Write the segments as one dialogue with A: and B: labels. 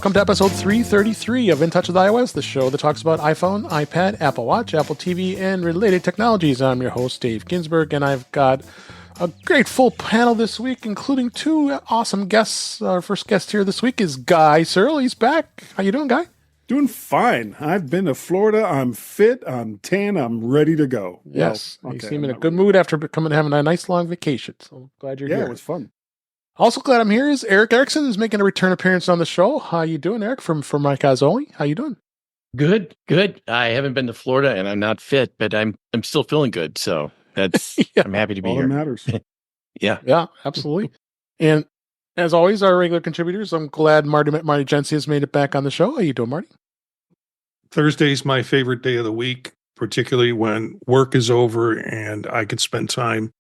A: Welcome to episode 333 of In Touch with iOS, the show that talks about iPhone, iPad, Apple Watch, Apple TV, and related technologies. I'm your host, Dave Ginsburg, and I've got a great full panel this week, including two awesome guests. Our first guest here this week is Guy Serle. He's back. How you doing, Guy?
B: Doing fine. I've been to Florida. I'm fit. I'm tan. I'm ready to go.
A: Yes. Well, okay, you seem in a good mood after having a nice long vacation. So glad you're here.
B: Yeah, it was fun.
A: Also glad I'm here is Erickson is making a return appearance on the show. How you doing, Eric? From Mike Azzoli. How you doing?
C: Good. I haven't been to Florida and I'm not fit, but I'm still feeling good. So that's I'm happy to be
B: all
C: here.
B: That matters.
A: Yeah, absolutely. And as always, our regular contributors, I'm glad Marty Jencius made it back on the show. How you doing, Marty?
D: Thursday's my favorite day of the week, particularly when work is over and I could spend time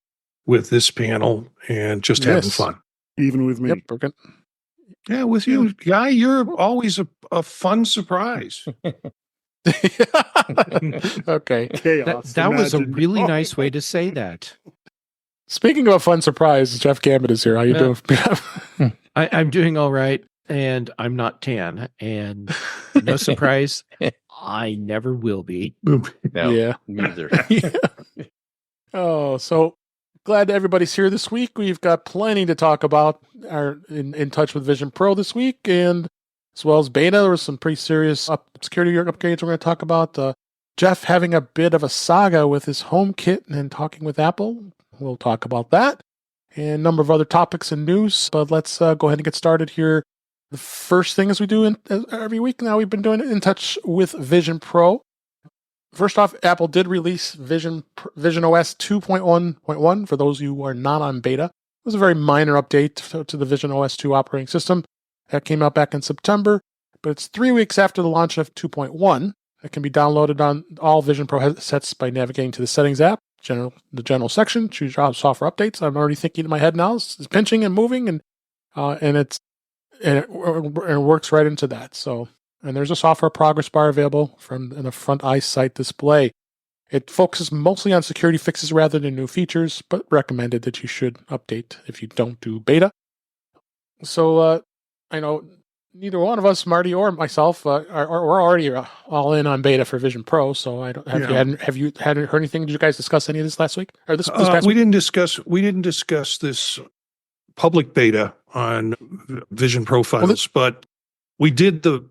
D: with this panel and just having fun.
B: Even with me.
A: Yep, we're good.
D: Yeah, with you, Guy, you're always a fun surprise.
A: Okay.
B: Chaos.
E: That was a really nice way to say that.
A: Speaking of a fun surprise, Jeff Gamet is here. How you doing?
E: I'm doing all right, and I'm not tan. And no surprise, I never will be.
C: No,
A: yeah.
C: neither.
A: Yeah. Oh, so glad everybody's here this week. We've got plenty to talk about in Touch with Vision Pro this week, and as well as beta. There was some pretty serious security upgrades we're going to talk about. Jeff having a bit of a saga with his HomeKit and talking with Apple. We'll talk about that and a number of other topics and news. But let's go ahead and get started here. The first thing, as we do every week now, we've been doing In Touch with Vision Pro. First off, Apple did release Vision OS 2.1.1 for those of you who are not on beta. It was a very minor update to the Vision OS 2 operating system. That came out back in September, but it's 3 weeks after the launch of 2.1. It can be downloaded on all Vision Pro headsets by navigating to the Settings app, the general section, choose your software updates. I'm already thinking in my head now, it's pinching and moving, and it works right into that. So. And there's a software progress bar available in the front eyesight display. It focuses mostly on security fixes rather than new features, but recommended that you should update if you don't do beta. So I know neither one of us, Marty or myself, we're already all in on beta for Vision Pro. So I don't have you heard anything? Did you guys discuss any of this last week or this past
D: week?
A: We
D: didn't discuss this public beta on Vision Profiles, but we did the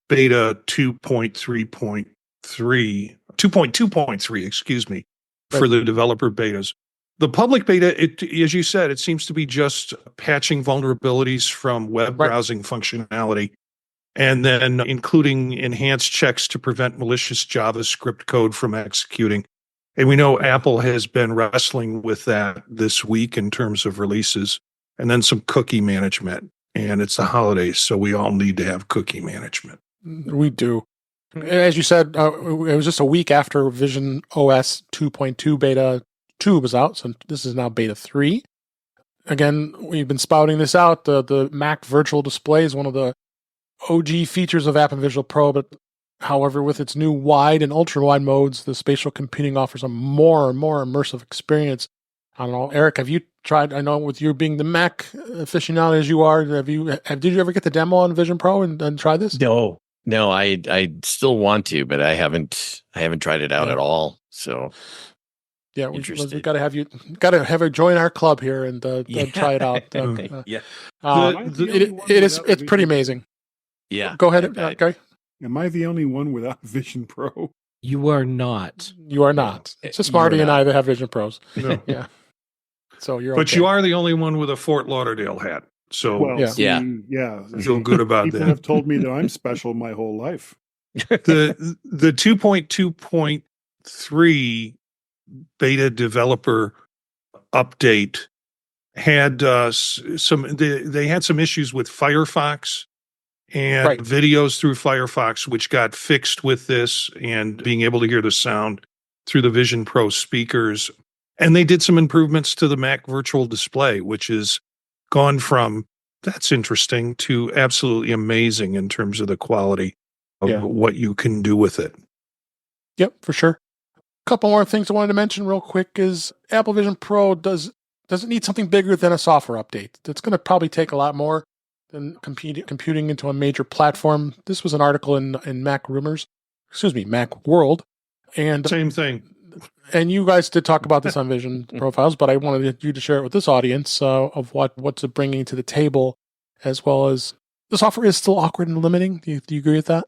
D: beta 2.2.3, excuse me, for the developer betas. The public beta, as you said, it seems to be just patching vulnerabilities from web browsing functionality, and then including enhanced checks to prevent malicious JavaScript code from executing. And we know Apple has been wrestling with that this week in terms of releases, and then some cookie management. And it's the holidays, so we all need to have cookie management.
A: We do. As you said, it was just a week after Vision OS 2.2 beta 2 was out, so this is now beta 3. Again, we've been spouting this out. The Mac Virtual Display is one of the OG features of App and Visual Pro, but however, with its new wide and ultra-wide modes, the spatial computing offers a more and more immersive experience. I don't know, Eric, have you tried? I know with you being the Mac aficionado as you are, did you ever get the demo on Vision Pro and try this?
C: No, I still want to, but I haven't tried it out at all. So
A: yeah, we got to have you join our club here and try it out. It's pretty amazing.
C: Yeah,
A: go ahead, Gary.
B: Am I the only one without Vision Pro?
E: You are not.
A: You are not. It's just Marty and I that have Vision Pros.
D: No.
A: Yeah. So you're.
D: But
A: okay.
D: You are the only one with a Fort Lauderdale hat. So
B: yeah.
D: Feel good about
B: People
D: that.
B: have told me that I'm special my whole life.
D: The 2.2.3 beta developer update had they had some issues with Firefox and videos through Firefox, which got fixed with this, and being able to hear the sound through the Vision Pro speakers. And they did some improvements to the Mac Virtual Display, which has gone from that's interesting to absolutely amazing in terms of the quality of what you can do with it.
A: Yep, for sure. A couple more things I wanted to mention real quick is Apple Vision Pro doesn't need something bigger than a software update. It's going to probably take a lot more. and computing into a major platform. This was an article in Mac Mac World, and
D: Same thing.
A: And you guys did talk about this on Vision Profiles, but I wanted you to share it with this audience of what's it bringing to the table, as well as the software is still awkward and limiting. Do you agree with that?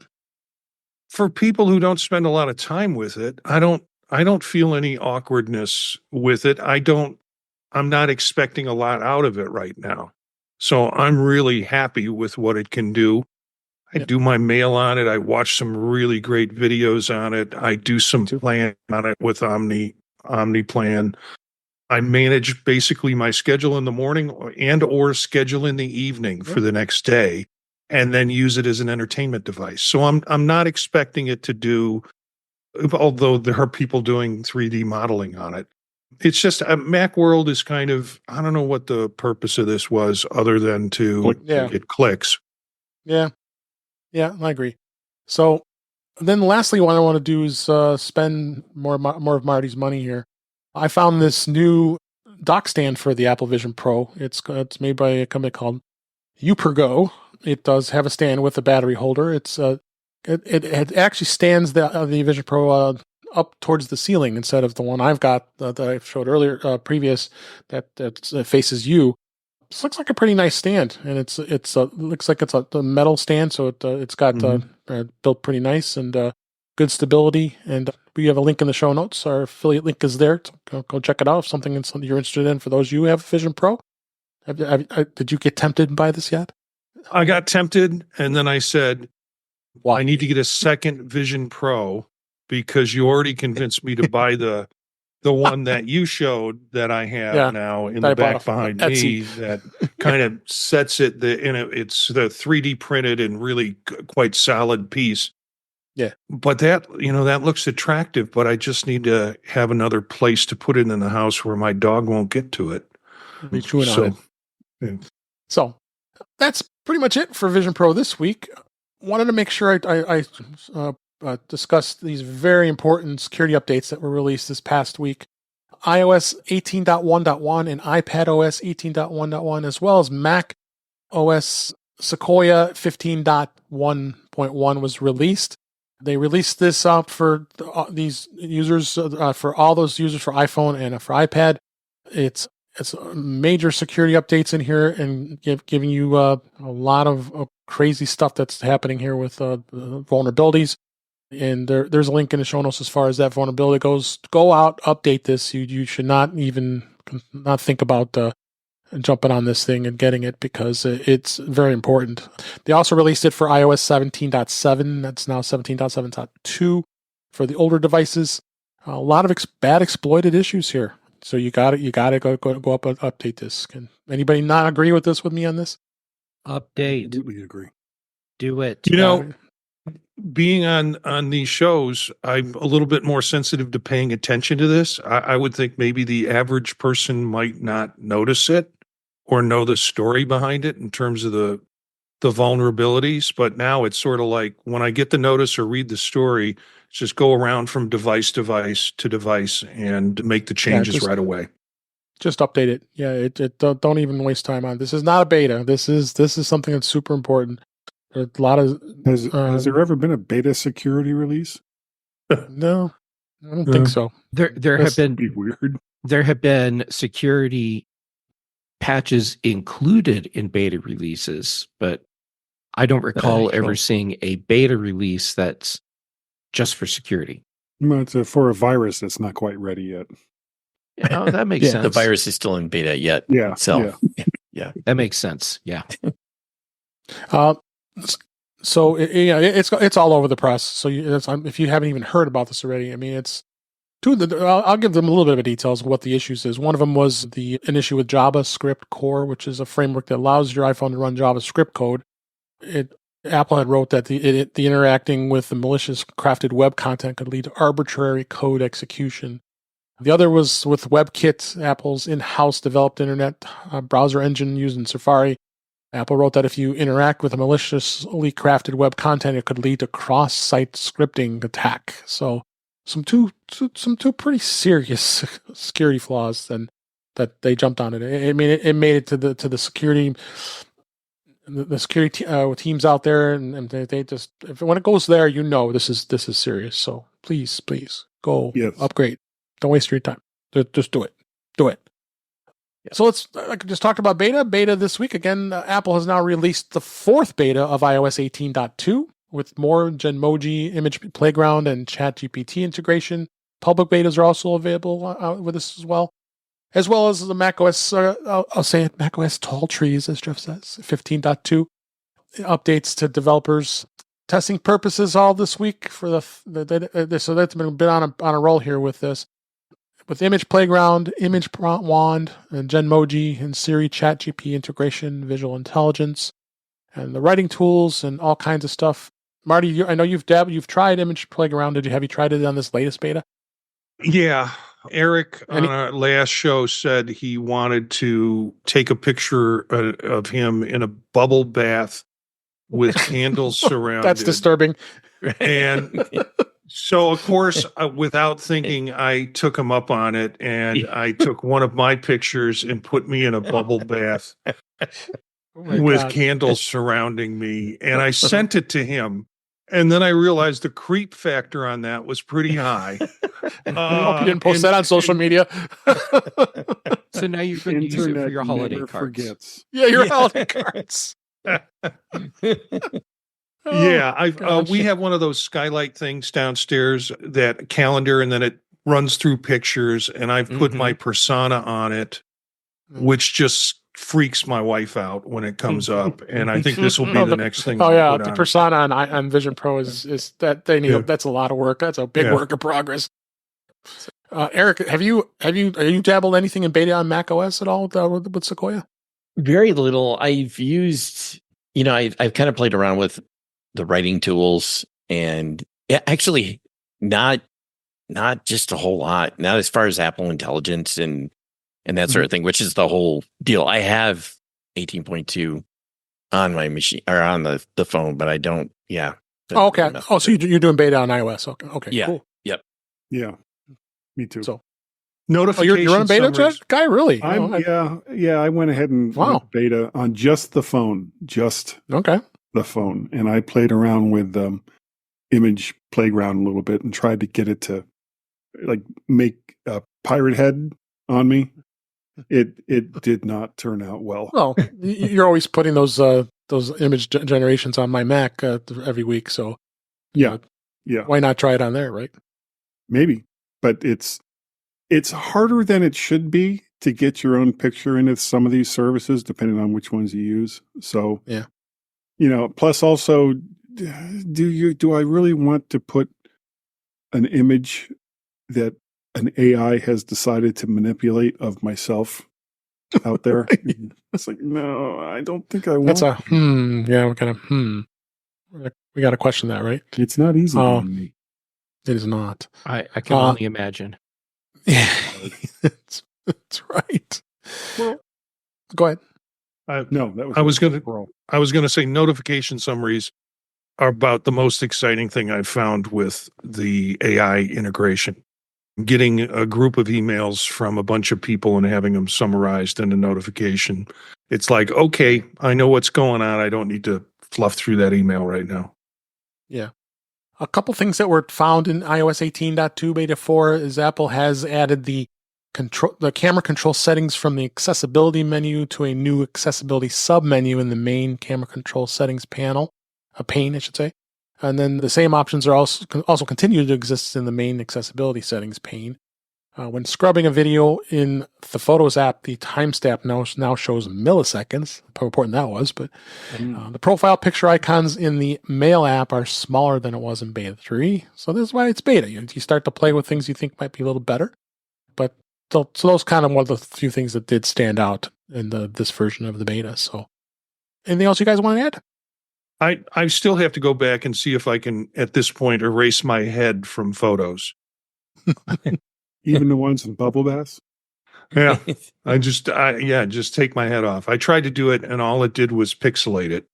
D: For people who don't spend a lot of time with it, I don't feel any awkwardness with it. I'm not expecting a lot out of it right now. So I'm really happy with what it can do. I do my mail on it. I watch some really great videos on it. I do some plan on it with OmniPlan. I manage basically my schedule in the morning or schedule in the evening for the next day, and then use it as an entertainment device. So I'm not expecting it to do, although there are people doing 3D modeling on it. It's just Macworld is kind of, I don't know what the purpose of this was other than to get clicks.
A: Yeah. Yeah, I agree. So then lastly, what I want to do is spend more of Marty's money here. I found this new dock stand for the Apple Vision Pro. It's made by a company called Upergo. It does have a stand with a battery holder. It actually stands the Vision Pro up towards the ceiling instead of the one I've got that I showed earlier, previous that faces you. This looks like a pretty nice stand, and it looks like it's a metal stand, so it's got built pretty nice and good stability. And we have a link in the show notes. Our affiliate link is there. So go check it out if something you're interested in. For those of you who have Vision Pro, did you get tempted by this yet?
D: I got tempted, and then I said, "Well, I need to get a second Vision Pro because you already convinced me to buy the one that you showed that I have now in the back behind me that kind of sets it it's the 3D printed and really quite solid piece."
A: Yeah.
D: But that looks attractive, but I just need to have another place to put it in the house where my dog won't get to it.
A: Be chewing on it. Yeah. So that's pretty much it for Vision Pro this week. Wanted to make sure I discuss these very important security updates that were released this past week. iOS 18.1.1 and iPadOS 18.1.1, as well as Mac OS Sequoia 15.1.1 was released. They released this up for these users, for all those users for iPhone and for iPad. It's major security updates in here and giving you a lot of crazy stuff that's happening here with vulnerabilities. And there's a link in the show notes as far as that vulnerability goes. Go out, update this. You should not even think about jumping on this thing and getting it because it's very important. They also released it for iOS 17.7. That's now 17.7.2 for the older devices. A lot of bad exploited issues here. So you got to go up and update this. Can anybody not agree with me on this?
E: Update.
B: Absolutely agree.
E: Do it.
D: Being on these shows, I'm a little bit more sensitive to paying attention to this. I would think maybe the average person might not notice it or know the story behind it in terms of the vulnerabilities. But now it's sort of like when I get the notice or read the story, just go around from device to device and make the changes right away.
A: Just update it. Yeah, don't even waste time on it. This is not a beta. This is something that's super important. There's a lot of
B: has there ever been a beta security release?
A: No, I don't think so.
E: There have been
B: weird.
E: There have been security patches included in beta releases, but I don't recall ever seeing a beta release that's just for security.
B: Well, it's for a virus that's not quite ready yet.
E: Oh, that makes sense.
C: The virus is still in beta yet.
B: Yeah.
C: So,
E: yeah, that makes sense. Yeah.
A: So it's all over the press. So if you haven't even heard about this already, I mean, I'll give them a little bit of details of what the issues is. One of them was an issue with JavaScript Core, which is a framework that allows your iPhone to run JavaScript code. Apple had wrote that the interacting with the malicious crafted web content could lead to arbitrary code execution. The other was with WebKit, Apple's in-house developed internet browser engine used in Safari. Apple wrote that if you interact with a maliciously crafted web content, it could lead to cross-site scripting attack. So some two pretty serious security flaws then that they jumped on it. I mean, it made it to the security the security teams out there, and they just when it goes there, this is serious. So please go upgrade. Don't waste your time. Just do it. Do it. Yeah. So like I just talked about beta this week again. Apple has now released the 4th beta of iOS 18.2 with more Genmoji, Image Playground, and ChatGPT integration. Public betas are also available with this as well as the macOS. I'll say it, macOS tall trees, as Jeff says. 15.2 updates to developers testing purposes all this week for so that's been on a roll here with this. With Image Playground, Image Wand, and Genmoji, and Siri ChatGPT integration, visual intelligence, and the writing tools, and all kinds of stuff. Marty, I know you've tried Image Playground. Have you tried it on this latest beta?
D: Yeah. Eric on our last show said he wanted to take a picture of him in a bubble bath with candles surrounded.
A: That's disturbing.
D: And so, of course, without thinking, I took him up on it, and I took one of my pictures and put me in a bubble bath with candles surrounding me, and I sent it to him. And then I realized the creep factor on that was pretty high.
A: I hope you didn't post that on social media.
E: So now you can use it for your holiday cards.
B: Forgets.
A: Yeah, your holiday cards.
D: Yeah, we have one of those skylight things downstairs, that calendar, and then it runs through pictures, and I've put my persona on it, which just freaks my wife out when it comes up, and I think this will be the next thing.
A: The persona on Vision Pro is that they need. That's a lot of work. That's a big work in progress. Eric, are you dabbled anything in beta on Mac OS at all with Sequoia?
C: Very little. I've used, I've kind of played around with the writing tools, and actually not just a whole lot. Not as far as Apple Intelligence and that sort of thing, which is the whole deal. I have 18.2 on my machine or on the phone, but I don't. Yeah.
A: Oh, okay. Oh, so you're doing beta on iOS? Okay. Okay.
C: Yeah.
A: Cool.
C: Yep.
B: Yeah. Me too.
A: So
D: notification.
A: You're on beta,
D: summaries.
A: Guy? Really?
B: I went ahead and went beta on just the phone. The phone, and I played around with Image Playground a little bit and tried to get it to make a pirate head on me. It did not turn out well.
A: Well, you're always putting those image generations on my Mac every week, so
B: yeah.
A: Why not try it on there, right?
B: Maybe, but it's harder than it should be to get your own picture into some of these services, depending on which ones you use. So
A: yeah.
B: Plus also, do I really want to put an image that an AI has decided to manipulate of myself out there? It's like, no, I don't think I want.
A: That's a yeah, we got to question that, right?
B: It's not easy being me.
A: It is not.
E: I can only imagine.
A: Yeah, that's right. Well, go ahead.
D: I was going to say notification summaries are about the most exciting thing I've found with the AI integration. Getting a group of emails from a bunch of people and having them summarized in a notification. It's like, okay, I know what's going on. I don't need to fluff through that email right now.
A: Yeah. A couple things that were found in iOS 18.2 beta 4 is Apple has added the camera control settings from the accessibility menu to a new accessibility submenu in the main camera control settings pane, I should say. And then the same options are also continue to exist in the main accessibility settings pane. When scrubbing a video in the Photos app, the timestamp now shows milliseconds. How important that was. But the profile picture icons in the Mail app are smaller than it was in Beta 3. So this is why it's beta. You start to play with things you think might be a little better. But so those kind of one of the few things that did stand out in this version of the beta. So anything else you guys want to add?
D: I still have to go back and see if I can, at this point, erase my head from photos.
B: Even the ones in bubble baths?
D: Yeah. just take my head off. I tried to do it, and all it did was pixelate it.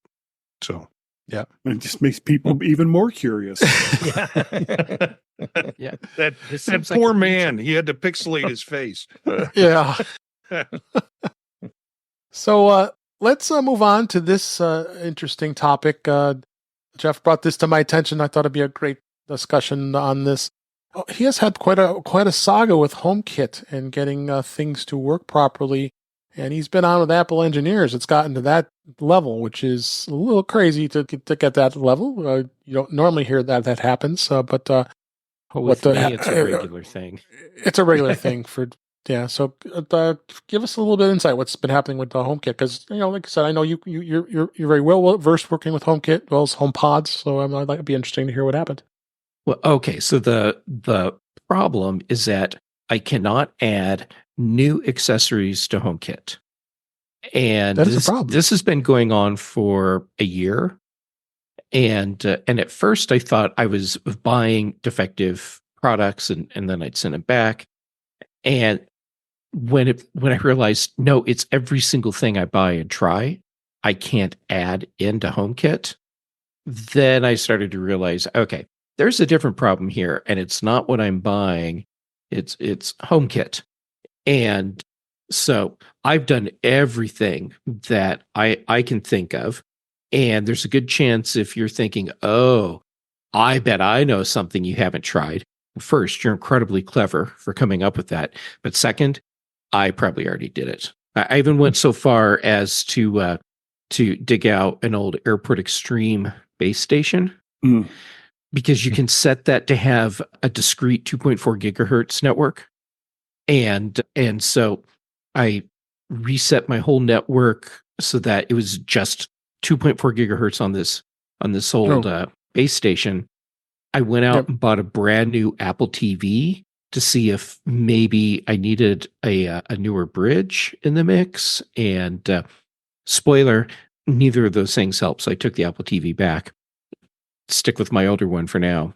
D: So.
B: Yeah. It just makes people even more curious.
D: Yeah. Yeah. That poor man, he had to pixelate his face.
A: Yeah. So, let's move on to this interesting topic. Jeff brought this to my attention. I thought it'd be a great discussion on this. He has had quite a saga with HomeKit and getting things to work properly, and he's been on with Apple engineers. It's gotten to that level, which is a little crazy to get that level. You don't normally hear that happens, but
E: with me, it's a regular thing.
A: It's a regular thing for. Yeah, so give us a little bit of insight what's been happening with the HomeKit, because like I said, I know you're very well versed working with HomeKit, as well as HomePods. So it'd be interesting to hear what happened.
E: Well, okay, so the problem is that I cannot add new accessories to HomeKit, and
A: that is a problem.
E: This has been going on for a year, and at first I thought I was buying defective products, and then I'd send them back, and when I realized, no, it's every single thing I buy and try, I can't add into HomeKit, then I started to realize, okay, there's a different problem here, and it's not what I'm buying, it's HomeKit. And so I've done everything that I can think of, and there's a good chance if you're thinking, oh, I bet I know something you haven't tried. First, you're incredibly clever for coming up with that. But second, I probably already did it. I even went so far as to dig out an old Airport Extreme base station, because you can set that to have a discrete 2.4 gigahertz network. And so I reset my whole network so that it was just 2.4 gigahertz on this old base station. I went out and bought a brand new Apple TV to see if maybe I needed a newer bridge in the mix. And spoiler, neither of those things helped. So I took the Apple TV back. Stick with my older one for now.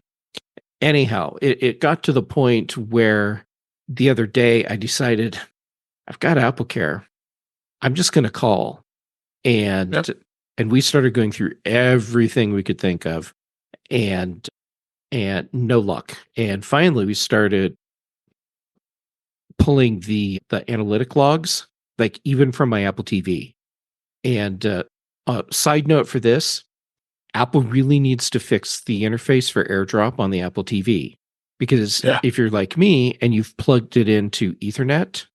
E: Anyhow, it got to the point where the other day I decided I've got AppleCare. I'm just going to call. And we started going through everything we could think of, and no luck. And finally we started pulling the analytic logs, like even from my Apple TV. And side note for this, Apple really needs to fix the interface for AirDrop on the Apple TV, because if you're like me and you've plugged it into Ethernet,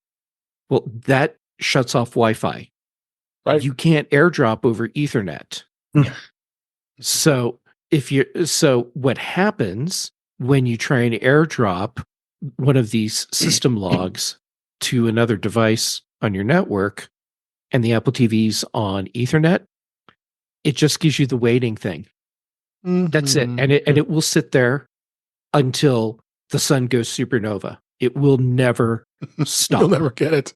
E: well, that shuts off Wi-Fi. Right. You can't AirDrop over Ethernet. So what happens when you try and AirDrop one of these system logs to another device on your network, and the Apple TV's on Ethernet, it just gives you the waiting thing. That's it. And it will sit there until the sun goes supernova. It will never stop.
A: You'll never get it.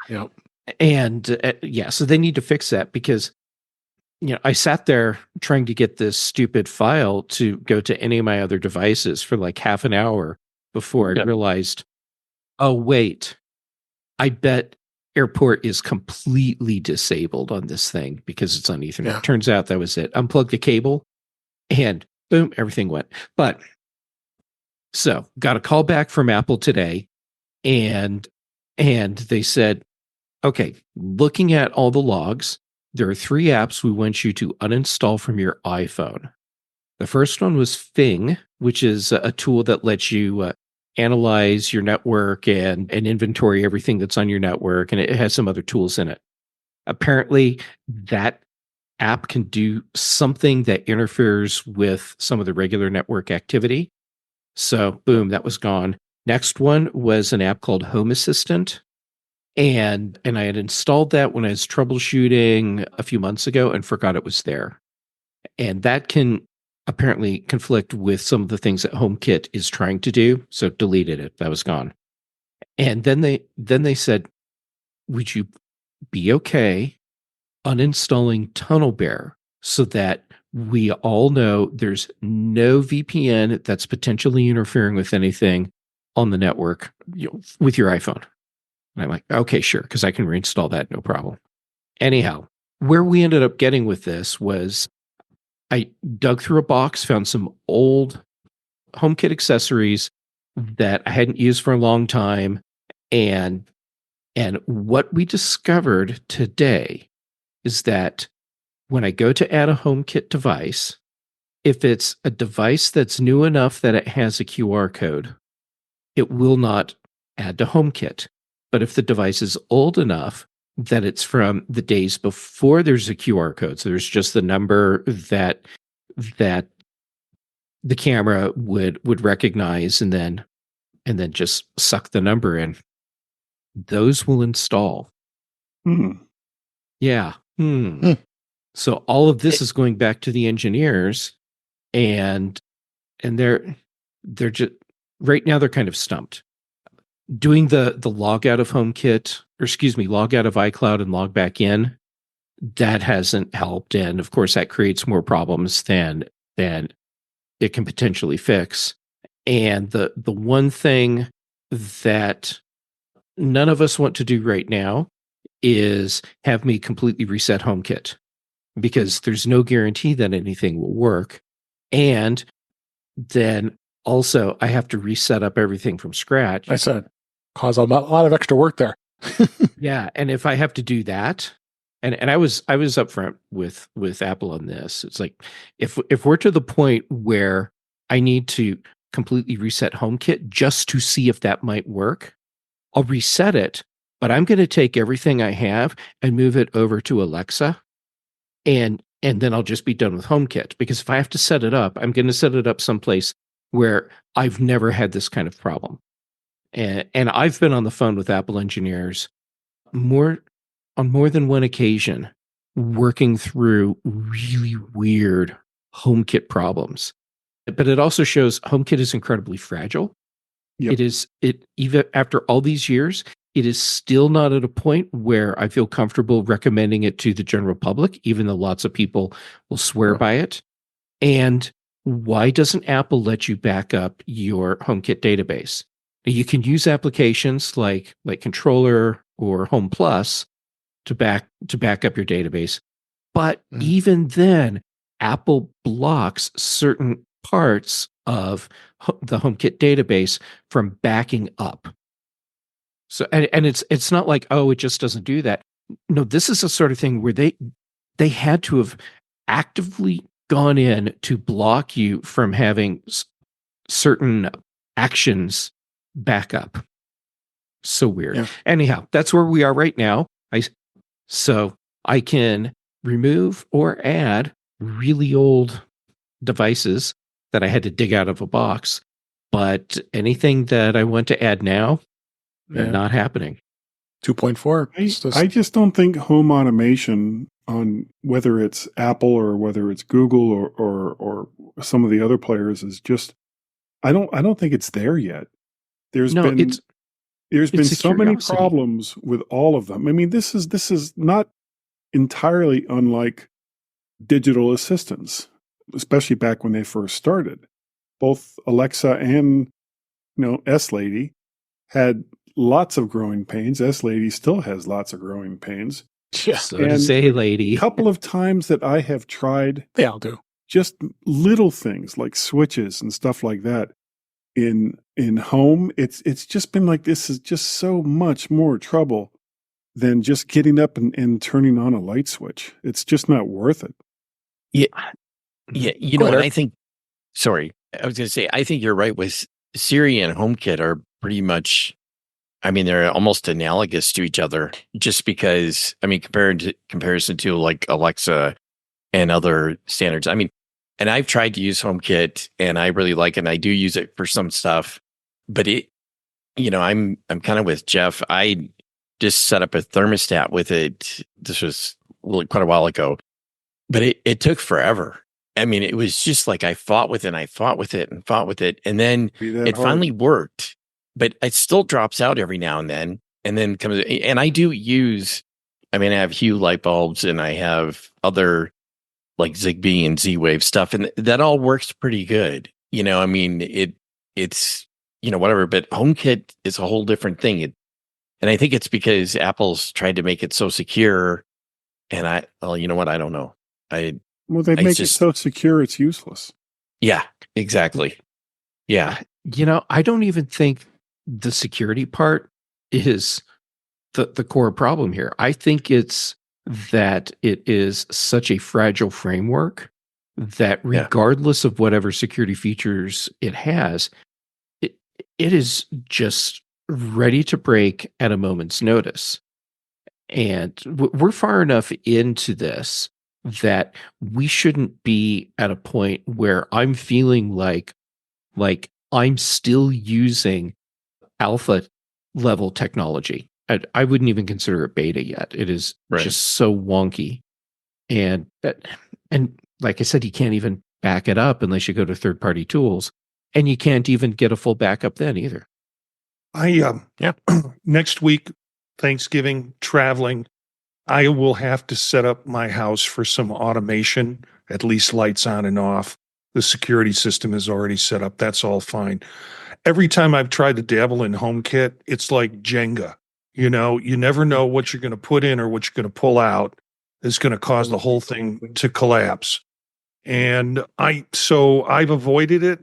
A: Yep.
E: And so they need to fix that, because I sat there trying to get this stupid file to go to any of my other devices for like half an hour before I realized, oh, wait, I bet Airport is completely disabled on this thing because it's on Ethernet. Yeah. Turns out that was it. Unplugged the cable and boom, everything went. But so got a call back from Apple today, and they said, okay, looking at all the logs, there are 3 apps we want you to uninstall from your iPhone. The first one was Fing, which is a tool that lets you analyze your network and inventory everything that's on your network, and it has some other tools in it. Apparently, that app can do something that interferes with some of the regular network activity. So, boom, that was gone. Next one was an app called Home Assistant. And I had installed that when I was troubleshooting a few months ago and forgot it was there. And that can apparently conflict with some of the things that HomeKit is trying to do. So deleted it. That was gone. And then they said, would you be okay uninstalling TunnelBear so that we all know there's no VPN that's potentially interfering with anything on the network with your iPhone? And I'm like, okay, sure, because I can reinstall that, no problem. Anyhow, where we ended up getting with this was I dug through a box, found some old HomeKit accessories that I hadn't used for a long time. And what we discovered today is that when I go to add a HomeKit device, if it's a device that's new enough that it has a QR code, it will not add to HomeKit. But if the device is old enough that it's from the days before there's a QR code, so there's just the number that the camera would recognize and then just suck the number in, those will install. Yeah. So all of this is going back to the engineers, and they're just right now they're kind of stumped. Doing the log out of HomeKit, or excuse me, log out of iCloud and log back in, that hasn't helped, and of course that creates more problems than it can potentially fix. And the one thing that none of us want to do right now is have me completely reset HomeKit, because there's no guarantee that anything will work. And then also I have to reset up everything from scratch.
A: I said, cause a lot of extra work there.
E: Yeah. And if I have to do that, and I was upfront with Apple on this, it's like, if we're to the point where I need to completely reset HomeKit just to see if that might work, I'll reset it, but I'm going to take everything I have and move it over to Alexa, and then I'll just be done with HomeKit. Because if I have to set it up, I'm going to set it up someplace where I've never had this kind of problem. And I've been on the phone with Apple engineers on more than one occasion, working through really weird HomeKit problems. But it also shows HomeKit is incredibly fragile.
B: Yep.
E: It even after all these years, it is still not at a point where I feel comfortable recommending it to the general public, even though lots of people will swear by it. And why doesn't Apple let you back up your HomeKit database? You can use applications like Controller or Home Plus to back up your database. But even then, Apple blocks certain parts of the HomeKit database from backing up. So, and it's not like, oh, it just doesn't do that. No, this is a sort of thing where they had to have actively gone in to block you from having certain actions back up. So weird. Yeah. Anyhow, that's where we are right now. So I can remove or add really old devices that I had to dig out of a box, but anything that I want to add now, not happening.
A: 2.4.
B: I just don't think home automation, on whether it's Apple or whether it's Google or some of the other players, is just, I don't think it's there yet. There's been so many problems with all of them. I mean, this is not entirely unlike digital assistants, especially back when they first started. Both Alexa and S Lady had lots of growing pains. S Lady still has lots of growing pains.
E: Yeah, so does A Lady.
B: A couple of times that I have tried,
A: they all do,
B: just little things like switches and stuff like that in home. It's just been like, this is just so much more trouble than just getting up and turning on a light switch. It's just not worth it.
C: Yeah. You know what I think? Sorry, I was going to say, I think you're right. With Siri and HomeKit are pretty much, I mean, they're almost analogous to each other, just because, I mean, comparison to like Alexa and other standards. I mean, and I've tried to use HomeKit and I really like it. And I do use it for some stuff, but I'm kind of with Jeff. I just set up a thermostat with it. This was quite a while ago, but it took forever. I mean, it was just like I fought with it and then it finally worked, but it still drops out every now and then comes, and I do use, I mean, I have Hue light bulbs and I have other like Zigbee and Z-Wave stuff, and that all works pretty good. I mean, it's whatever, but HomeKit is a whole different thing. And I think it's because Apple's tried to make it so secure, and you know what? I don't know.
B: Well, they make it so secure, it's useless.
C: Yeah, exactly. Yeah.
E: I don't even think the security part is the core problem here. I think it's that it is such a fragile framework that regardless of whatever security features it has, it is just ready to break at a moment's notice. And we're far enough into this that we shouldn't be at a point where I'm feeling like I'm still using alpha level technology. I wouldn't even consider it beta yet. It is just so wonky. And like I said, you can't even back it up unless you go to third-party tools. And you can't even get a full backup then either.
D: Next week, Thanksgiving, traveling, I will have to set up my house for some automation, at least lights on and off. The security system is already set up. That's all fine. Every time I've tried to dabble in HomeKit, it's like Jenga. You know, you never know what you're going to put in or what you're going to pull out is going to cause the whole thing to collapse. And I've avoided it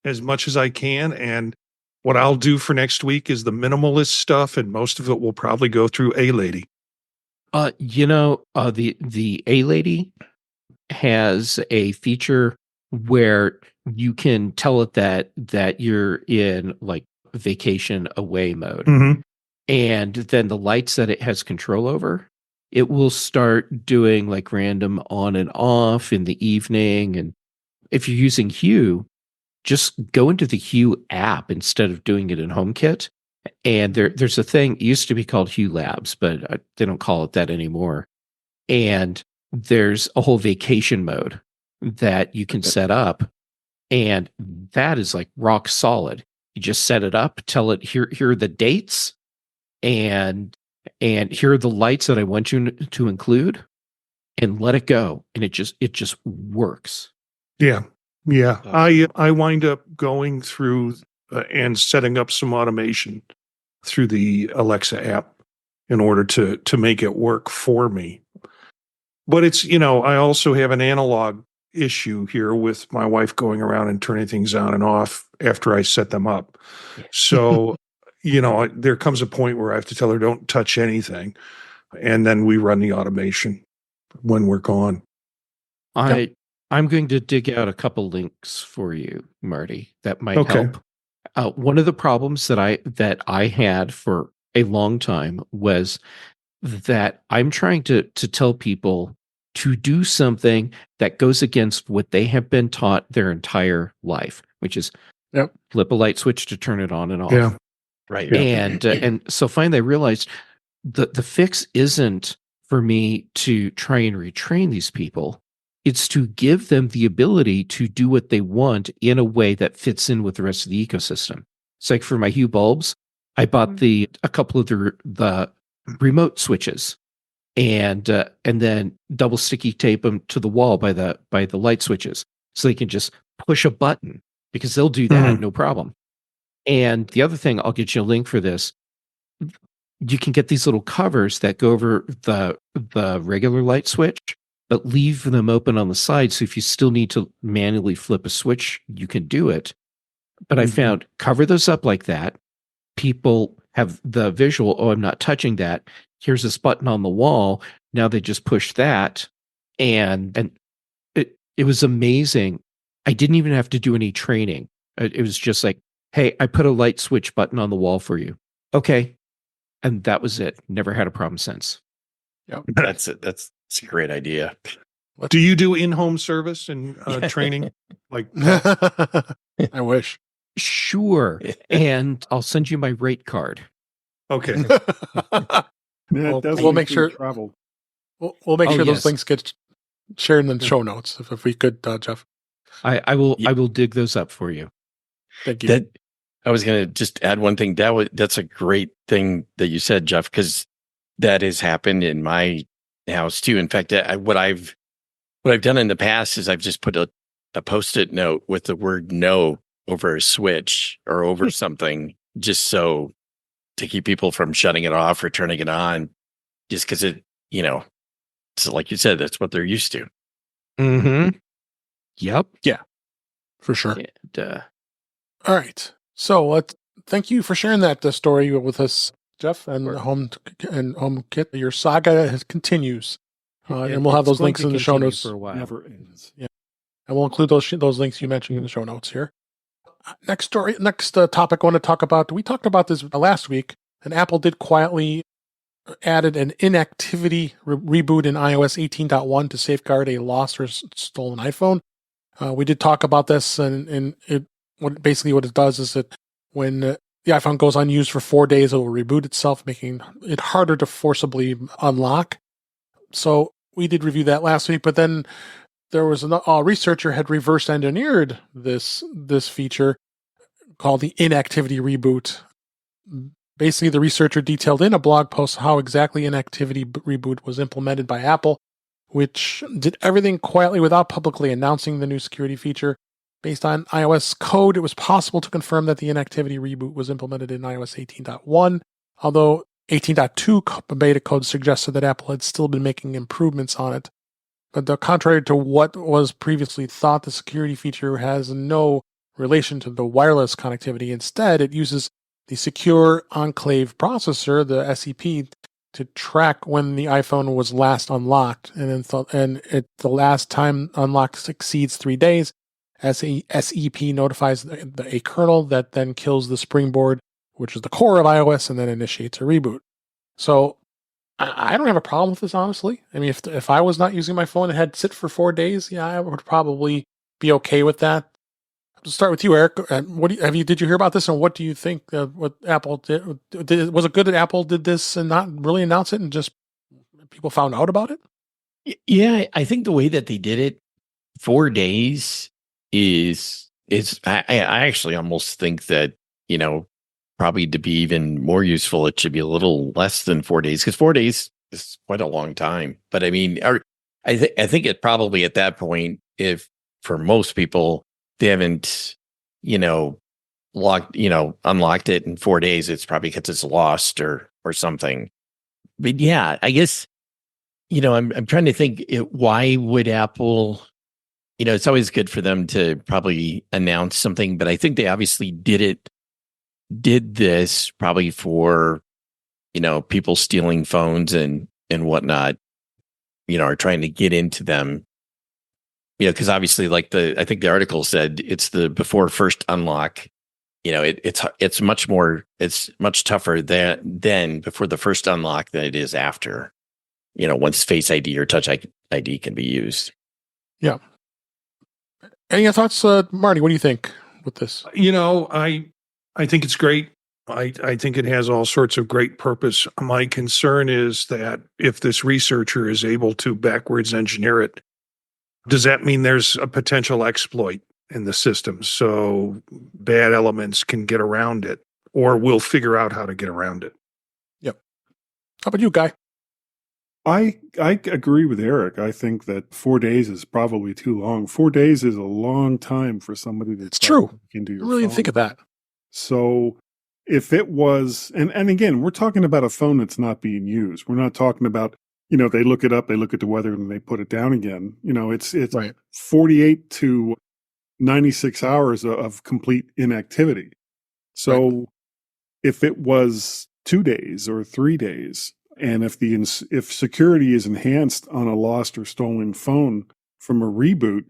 D: as much as I can. And what I'll do for next week is the minimalist stuff, and most of it will probably go through A-Lady.
E: The A-Lady has a feature where you can tell it that you're in like vacation away mode.
D: Mm-hmm.
E: And then the lights that it has control over, it will start doing like random on and off in the evening. And if you're using Hue, just go into the Hue app instead of doing it in HomeKit. And there's a thing, it used to be called Hue Labs, but they don't call it that anymore. And there's a whole vacation mode that you can set up. And that is like rock solid. You just set it up, tell it, here are the dates, and here are the lights that I want you to include, and let it go. And it just works.
D: Yeah. I wind up going through and setting up some automation through the Alexa app in order to make it work for me. But it's, I also have an analog issue here with my wife going around and turning things on and off after I set them up. So, there comes a point where I have to tell her, don't touch anything. And then we run the automation when we're gone.
E: I'm going to dig out a couple links for you, Marty, that might help. One of the problems that I had for a long time was that I'm trying to tell people to do something that goes against what they have been taught their entire life, which is flip a light switch to turn it on and off.
D: Yeah.
C: Right.
E: Yeah. And so finally I realized the fix isn't for me to try and retrain these people. It's to give them the ability to do what they want in a way that fits in with the rest of the ecosystem. It's like for my Hue bulbs, I bought a couple of the remote switches and then double sticky tape them to the wall by the light switches so they can just push a button, because they'll do that no problem. And the other thing, I'll get you a link for this. You can get these little covers that go over the regular light switch, but leave them open on the side. So if you still need to manually flip a switch, you can do it. But I found, cover those up like that. People have the visual, I'm not touching that. Here's this button on the wall. Now they just push that. And it was amazing. I didn't even have to do any training. It was just like, hey, I put a light switch button on the wall for you. Okay. And that was it. Never had a problem since.
C: Yep. That's it. That's a great idea.
D: Do you do in-home service and training? Like,
A: I wish.
E: Sure. And I'll send you my rate card.
D: Okay.
A: We'll make sure travel. We'll make sure those links get shared in the show notes if we could, Jeff.
E: I will dig those up for you.
A: Thank you.
C: I was going to just add one thing. That's a great thing that you said, Jeff, because that has happened in my house too. In fact, what I've done in the past is I've just put a Post-it note with the word "no" over a switch or over something, just so to keep people from shutting it off or turning it on, just because so like you said, that's what they're used to.
E: Mm-hmm. Yep.
A: Yeah, for sure.
E: And,
A: all right. So thank you for sharing that story with us, Jeff, and HomeKit. Your saga continues. And we'll have those links in the show notes.
E: For a while.
B: Never ends.
A: Yeah. And we'll include those links you mentioned in the show notes here. Next topic I want to talk about. We talked about this last week, and Apple did quietly added an inactivity reboot in iOS 18.1 to safeguard a lost or stolen iPhone. We did talk about this, and what it does is that when the iPhone goes unused for 4 days, it will reboot itself, making it harder to forcibly unlock. So we did review that last week, but then there was a researcher had reverse engineered this feature called the inactivity reboot. Basically, the researcher detailed in a blog post how exactly inactivity reboot was implemented by Apple, which did everything quietly without publicly announcing the new security feature. Based on iOS code, it was possible to confirm that the inactivity reboot was implemented in iOS 18.1, although 18.2 beta code suggested that Apple had still been making improvements on it. But contrary to what was previously thought, the security feature has no relation to the wireless connectivity. Instead, it uses the Secure Enclave Processor, the SEP, to track when the iPhone was last unlocked. And the last time unlocked exceeds 3 days, SEP notifies a kernel that then kills the springboard, which is the core of iOS, and then initiates a reboot. So I don't have a problem with this, honestly. I mean, if I was not using my phone and had to sit for 4 days, yeah, I would probably be okay with that. I'll start with you, Eric. Did you hear about this, and what do you think? What Apple did? Was it good that Apple did this and not really announce it, and just people found out about it?
C: Yeah, I think the way that they did it, 4 days is I actually almost think that, probably to be even more useful, it should be a little less than 4 days, because 4 days is quite a long time. But I mean, I think it probably at that point, if for most people they haven't, unlocked it in 4 days, it's probably because it's lost or something. But yeah, I guess, I'm trying to think why would Apple, it's always good for them to probably announce something, but I think they obviously did this probably for, people stealing phones and whatnot, are trying to get into them. Because obviously, I think the article said it's the before first unlock. It's much tougher than before the first unlock than it is after. Once Face ID or Touch ID can be used.
A: Yeah. Any thoughts, Marty? What do you think with this?
D: I think it's great. I think it has all sorts of great purpose. My concern is that if this researcher is able to backwards engineer it, does that mean there's a potential exploit in the system so bad elements can get around it, or we'll figure out how to get around it?
A: Yep. How about you, Guy?
B: I agree with Eric. I think that 4 days is probably too long. 4 days is a long time for somebody that's
A: true.
B: Into your
A: really
B: phone.
A: Think of that.
B: So if it was, and again, we're talking about a phone that's not being used. We're not talking about, they look it up, they look at the weather, and they put it down again. It's
A: right.
B: 48 to 96 hours of complete inactivity. So right. If it was 2 days or 3 days, and if security is enhanced on a lost or stolen phone from a reboot,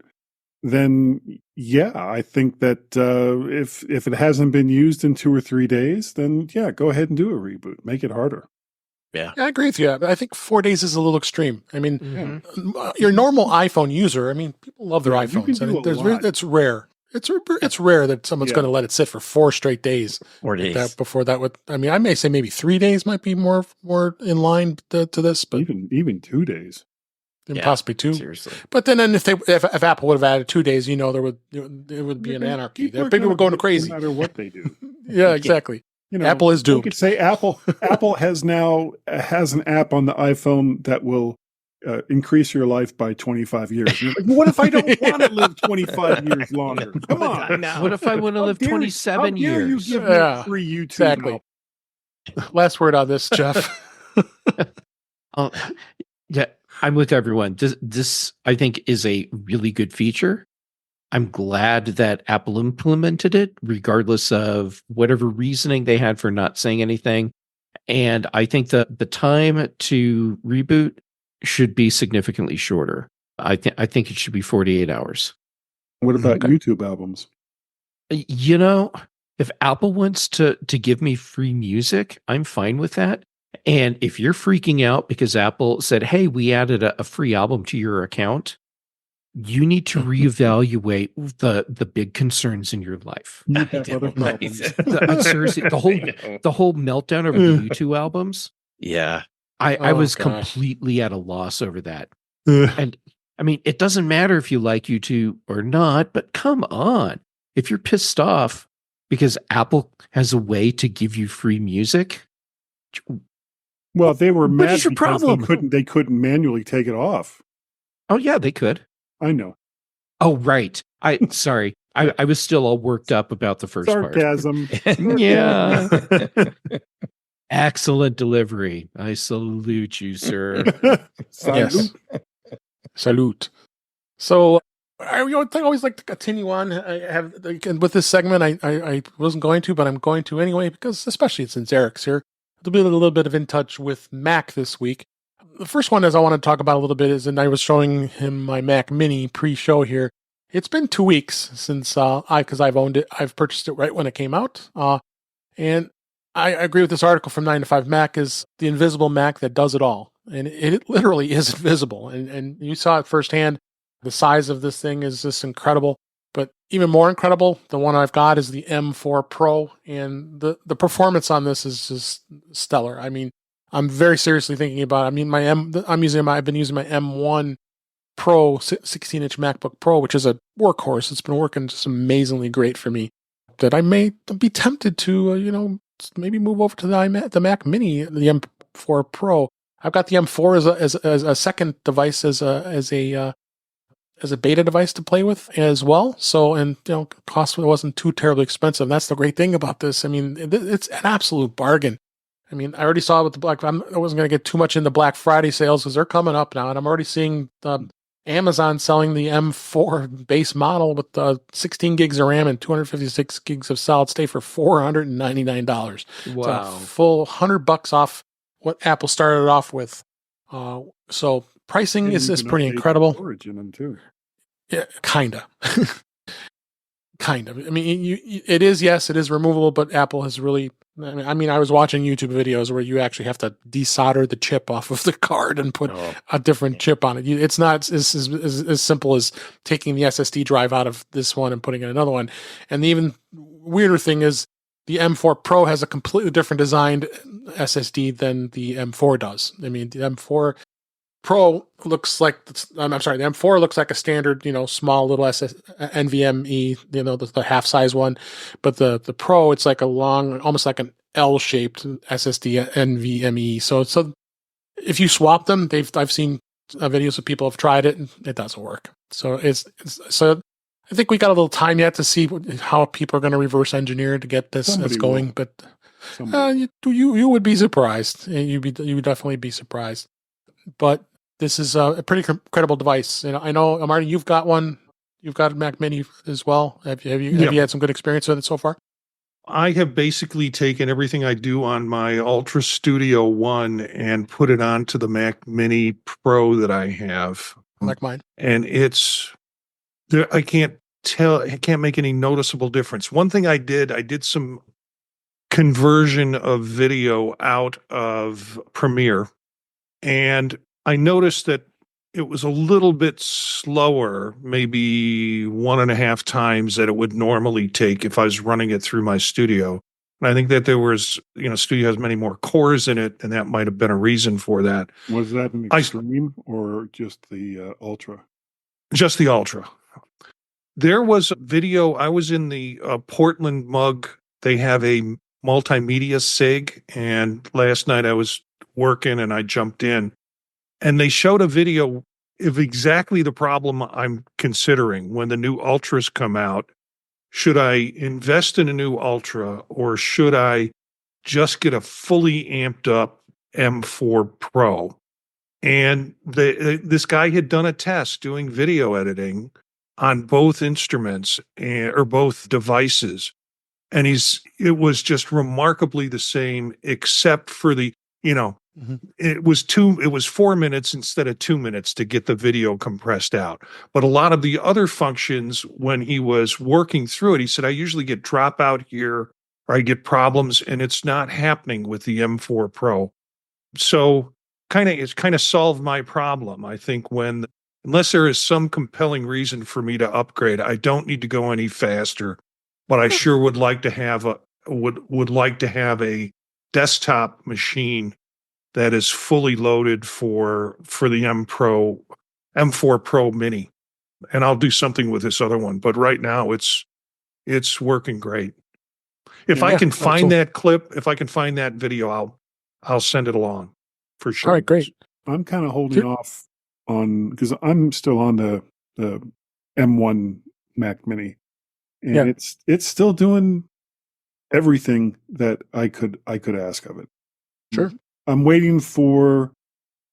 B: then yeah, I think that if it hasn't been used in 2 or 3 days, then yeah, go ahead and do a reboot. Make it harder.
C: Yeah,
A: I agree with you. I think 4 days is a little extreme. I mean, your normal iPhone user, people love their iPhones. It's rare. It's rare that someone's going to let it sit for 4 straight days.
C: 4 days.
A: Before that would, I may say maybe 3 days might be more in line to this, but
B: even 2 days.
A: Possibly 2.
C: Seriously.
A: But then if Apple would have added 2 days, there would be an anarchy. People were going crazy.
B: No matter what they do.
A: Yeah, exactly. Apple is doomed.
B: You could say Apple has an app on the iPhone that will increase your life by 25 years. You're like, what if I don't want to live 25 years longer? Come on.
E: What if I want to live 27 years?
B: You give me free YouTube.
A: Exactly. Last word on this, Jeff.
E: Yeah, I'm with everyone. This I think is a really good feature. I'm glad that Apple implemented it, regardless of whatever reasoning they had for not saying anything. And I think that the time to reboot should be significantly shorter. I think it should be 48 hours.
B: What about YouTube albums?
E: You know, if Apple wants to give me free music, I'm fine with that. And if you're freaking out because Apple said, "Hey, we added a free album to your account," you need to reevaluate the big concerns in your life.
B: You have other problems.
E: Seriously, the whole meltdown over the U2 albums.
C: Yeah.
E: I was completely at a loss over that. And I mean, it doesn't matter if you like U2 or not, but come on. If you're pissed off because Apple has a way to give you free music.
B: Well, they were mad
E: what is your
B: because
E: problem?
B: they couldn't manually take it off.
E: Oh yeah, they could.
B: I know.
E: Oh, right. Sorry. I was still all worked up about the first
B: Sarcasm.
E: part. Yeah. Excellent delivery. I salute you, sir.
A: Yes. Salute. So I always like to continue on. I have with this segment. I wasn't going to, but I'm going to anyway because especially since Eric's here, to be a little bit of in touch with Mac this week. The first one is I want to talk about a little bit is, and I was showing him my Mac Mini pre-show here. It's been 2 weeks since because I've owned it. I've purchased it right when it came out, and I agree with this article from 9 to 5 Mac is the invisible Mac that does it all, and it literally is invisible. And you saw it firsthand. The size of this thing is just incredible. But even more incredible, the one I've got is the M4 Pro, and the performance on this is just stellar. I mean, I'm very seriously thinking about. I mean, I've been using my M1 Pro 16-inch MacBook Pro, which is a workhorse. It's been working just amazingly great for me. That I may be tempted to, maybe move over to the Mac Mini, the M4 Pro. I've got the M4 as a second device as a beta device to play with as well. So, and cost wasn't too terribly expensive. That's the great thing about this. I mean, it's an absolute bargain. I mean, I already saw it with the I wasn't going to get too much into Black Friday sales because they're coming up now, and I'm already seeing Amazon selling the M4 base model with 16 gigs of RAM and 256 gigs of solid state for $499.
E: Wow.
A: It's a full $100 off what Apple started off with. So pricing is pretty incredible.
B: Storage in them too.
A: Yeah, kind of. Kind of. I mean, it is removable, but Apple has really. I mean, I was watching YouTube videos where you actually have to desolder the chip off of the card and put a different chip on it. It's not as simple as taking the SSD drive out of this one and putting in another one. And the even weirder thing is the M4 Pro has a completely different designed SSD than the M4 does. I mean, the M4 Pro looks like, the M4 looks like a standard, small little NVMe, the half size one, but the Pro, it's like a long, almost like an L-shaped SSD NVMe. So if you swap them, I've seen videos of people have tried it and it doesn't work. So so I think we got a little time yet to see how people are going to reverse engineer to get this going, but you would be surprised. You would definitely be surprised. But this is a pretty incredible device. I know, Marty, you've got one. You've got a Mac Mini as well. Have you had some good experience with it so far?
D: I have basically taken everything I do on my Ultra Studio One and put it onto the Mac Mini Pro that I have.
A: Like mine.
D: And I can't make any noticeable difference. One thing I did some conversion of video out of Premiere, and I noticed that it was a little bit slower, maybe 1.5 times that it would normally take if I was running it through my studio. And I think that there was, Studio has many more cores in it, and that might have been a reason for that.
B: Was that an Extreme or just the Ultra?
D: Just the Ultra. There was a video. I was in the Portland Mug. They have a multimedia SIG, and last night I was working and I jumped in. And they showed a video of exactly the problem I'm considering when the new Ultras come out. Should I invest in a new Ultra, or should I just get a fully amped up M4 Pro? And this guy had done a test doing video editing on both instruments or both devices. And it was just remarkably the same, except for the it was 4 minutes instead of 2 minutes to get the video compressed out. But a lot of the other functions, when he was working through it, he said, I usually get dropout here or I get problems, and it's not happening with the M4 Pro. So it's kind of solved my problem. I think unless there is some compelling reason for me to upgrade, I don't need to go any faster, but I sure would like to have a desktop machine that is fully loaded for the M4 Pro Mini. And I'll do something with this other one, but right now it's working great. If I can find that clip, if I can find that video, I'll send it along for sure.
A: All right, great.
B: I'm kind of holding off on, because I'm still on the M1 Mac Mini, and it's still doing everything that I could ask of it.
A: Sure.
B: I'm waiting for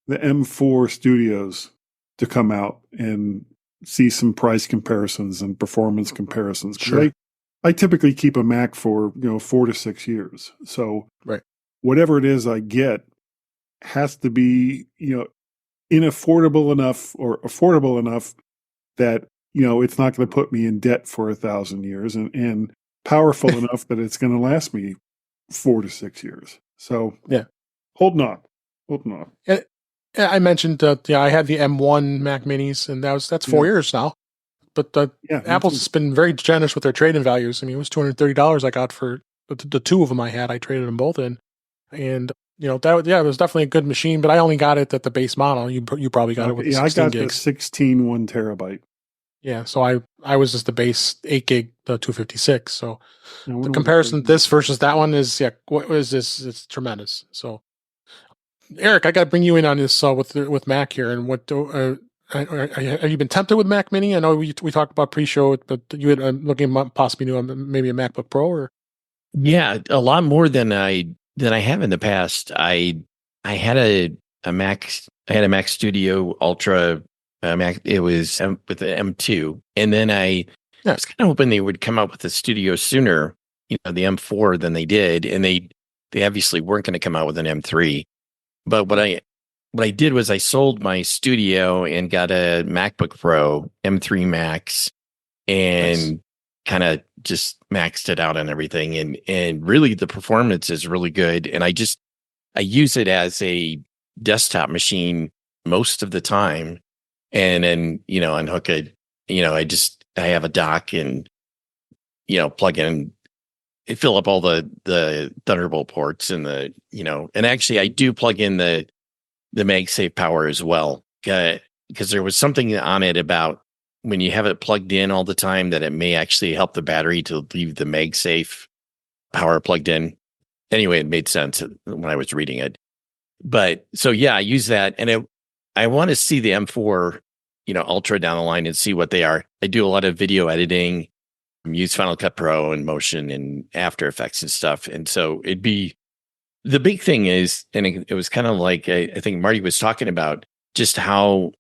B: the M4 Studios to come out and see some price comparisons and performance comparisons.
A: Sure.
B: I typically keep a Mac for 4 to 6 years. So whatever it is I get has to be affordable enough that it's not going to put me in debt for 1,000 years, and powerful enough that it's going to last me 4 to 6 years. So holding on.
A: I mentioned that I had the M1 Mac Minis, and that's 4 years now. But Apple's been very generous with their trade-in values. I mean, it was $230 I got for the two of them I had. I traded them both in, and it was definitely a good machine. But I only got it at the base model. You probably got it with 16
B: I got
A: gigs.
B: the 16 1 terabyte.
A: Yeah, so I was just the base 8 gig, the 256. So the comparison this versus that one is what is this? It's tremendous. So Eric, I got to bring you in on this with Mac here, and what. Have you been tempted with Mac Mini? I know we talked about pre-show, but you had looking at possibly maybe a MacBook Pro, or
C: a lot more than I have in the past. I had a Mac. I had a Mac Studio Ultra Mac. It was with the M2, and then I was kind of hoping they would come out with the Studio sooner, the M4 than they did, and they obviously weren't going to come out with an M3. But what I did was I sold my Studio and got a MacBook Pro M3 Max, and kind of just maxed it out on everything. And really the performance is really good. And I use it as a desktop machine most of the time. And then, unhook it, I have a dock and, plug in, fill up all the Thunderbolt ports and and actually I do plug in the MagSafe power as well, because there was something on it about when you have it plugged in all the time that it may actually help the battery to leave the MagSafe power plugged in. Anyway, it made sense when I was reading it. But so I use that, and I want to see the M4, Ultra down the line and see what they are. I do a lot of video editing, use Final Cut Pro and Motion and After Effects and stuff, and so it'd be. The big thing is, and it was kind of like, I think Marty was talking about just how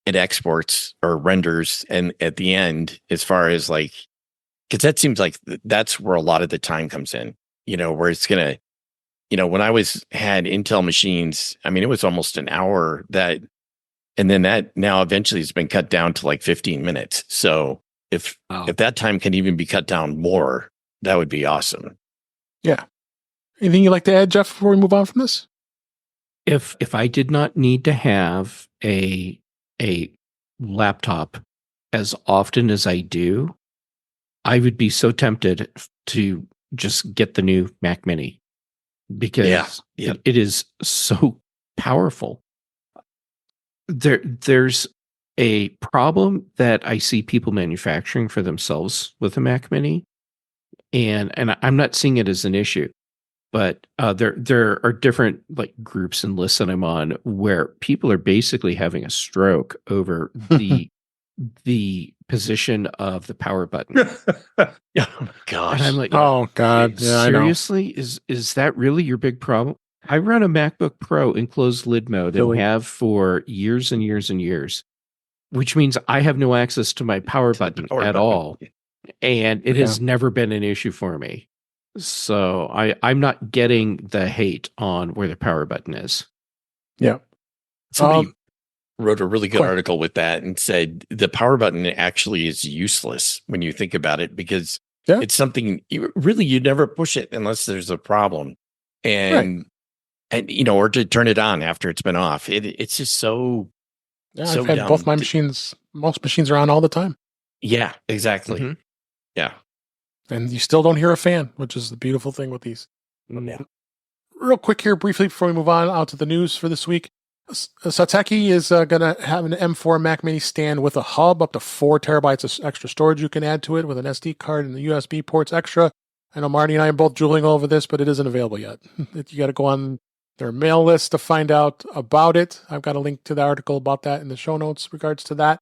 C: it exports or renders, and at the end, as far as because that seems like that's where a lot of the time comes in, where it's going to, when I had Intel machines, I mean, it was almost an hour and then that now eventually has been cut down to 15 minutes. So if that time can even be cut down more, that would be awesome.
A: Yeah. Anything you'd like to add, Jeff, before we move on from this?
E: If I did not need to have a laptop as often as I do, I would be so tempted to just get the new Mac Mini, because it is so powerful. There's a problem that I see people manufacturing for themselves with a Mac Mini, and I'm not seeing it as an issue. But there are different groups and lists that I'm on where people are basically having a stroke over the position of the power button.
C: Oh my gosh!
E: And I'm like,
A: oh god,
E: seriously, is that really your big problem? I run a MacBook Pro in closed lid mode and have for years and years and years, which means I have no access to my power button at all, and it has never been an issue for me. So I'm not getting the hate on where the power button is.
A: Yeah.
C: Somebody wrote a really good article with that and said the power button actually is useless when you think about it, because it's something you never push it unless there's a problem. And or to turn it on after it's been off. It's just so.
A: Yeah, I've had both my machines. Most machines are on all the time.
C: Yeah, exactly. Mm-hmm. Yeah.
A: And you still don't hear a fan, which is the beautiful thing with these.
C: Yeah.
A: Real quick here, briefly, before we move on out to the news for this week. Satechi is going to have an M4 Mac Mini stand with a hub, up to 4 terabytes of extra storage you can add to it with an SD card and the USB ports extra. I know Marty and I are both drooling over this, but it isn't available yet. You got to go on their mail list to find out about it. I've got a link to the article about that in the show notes regards to that.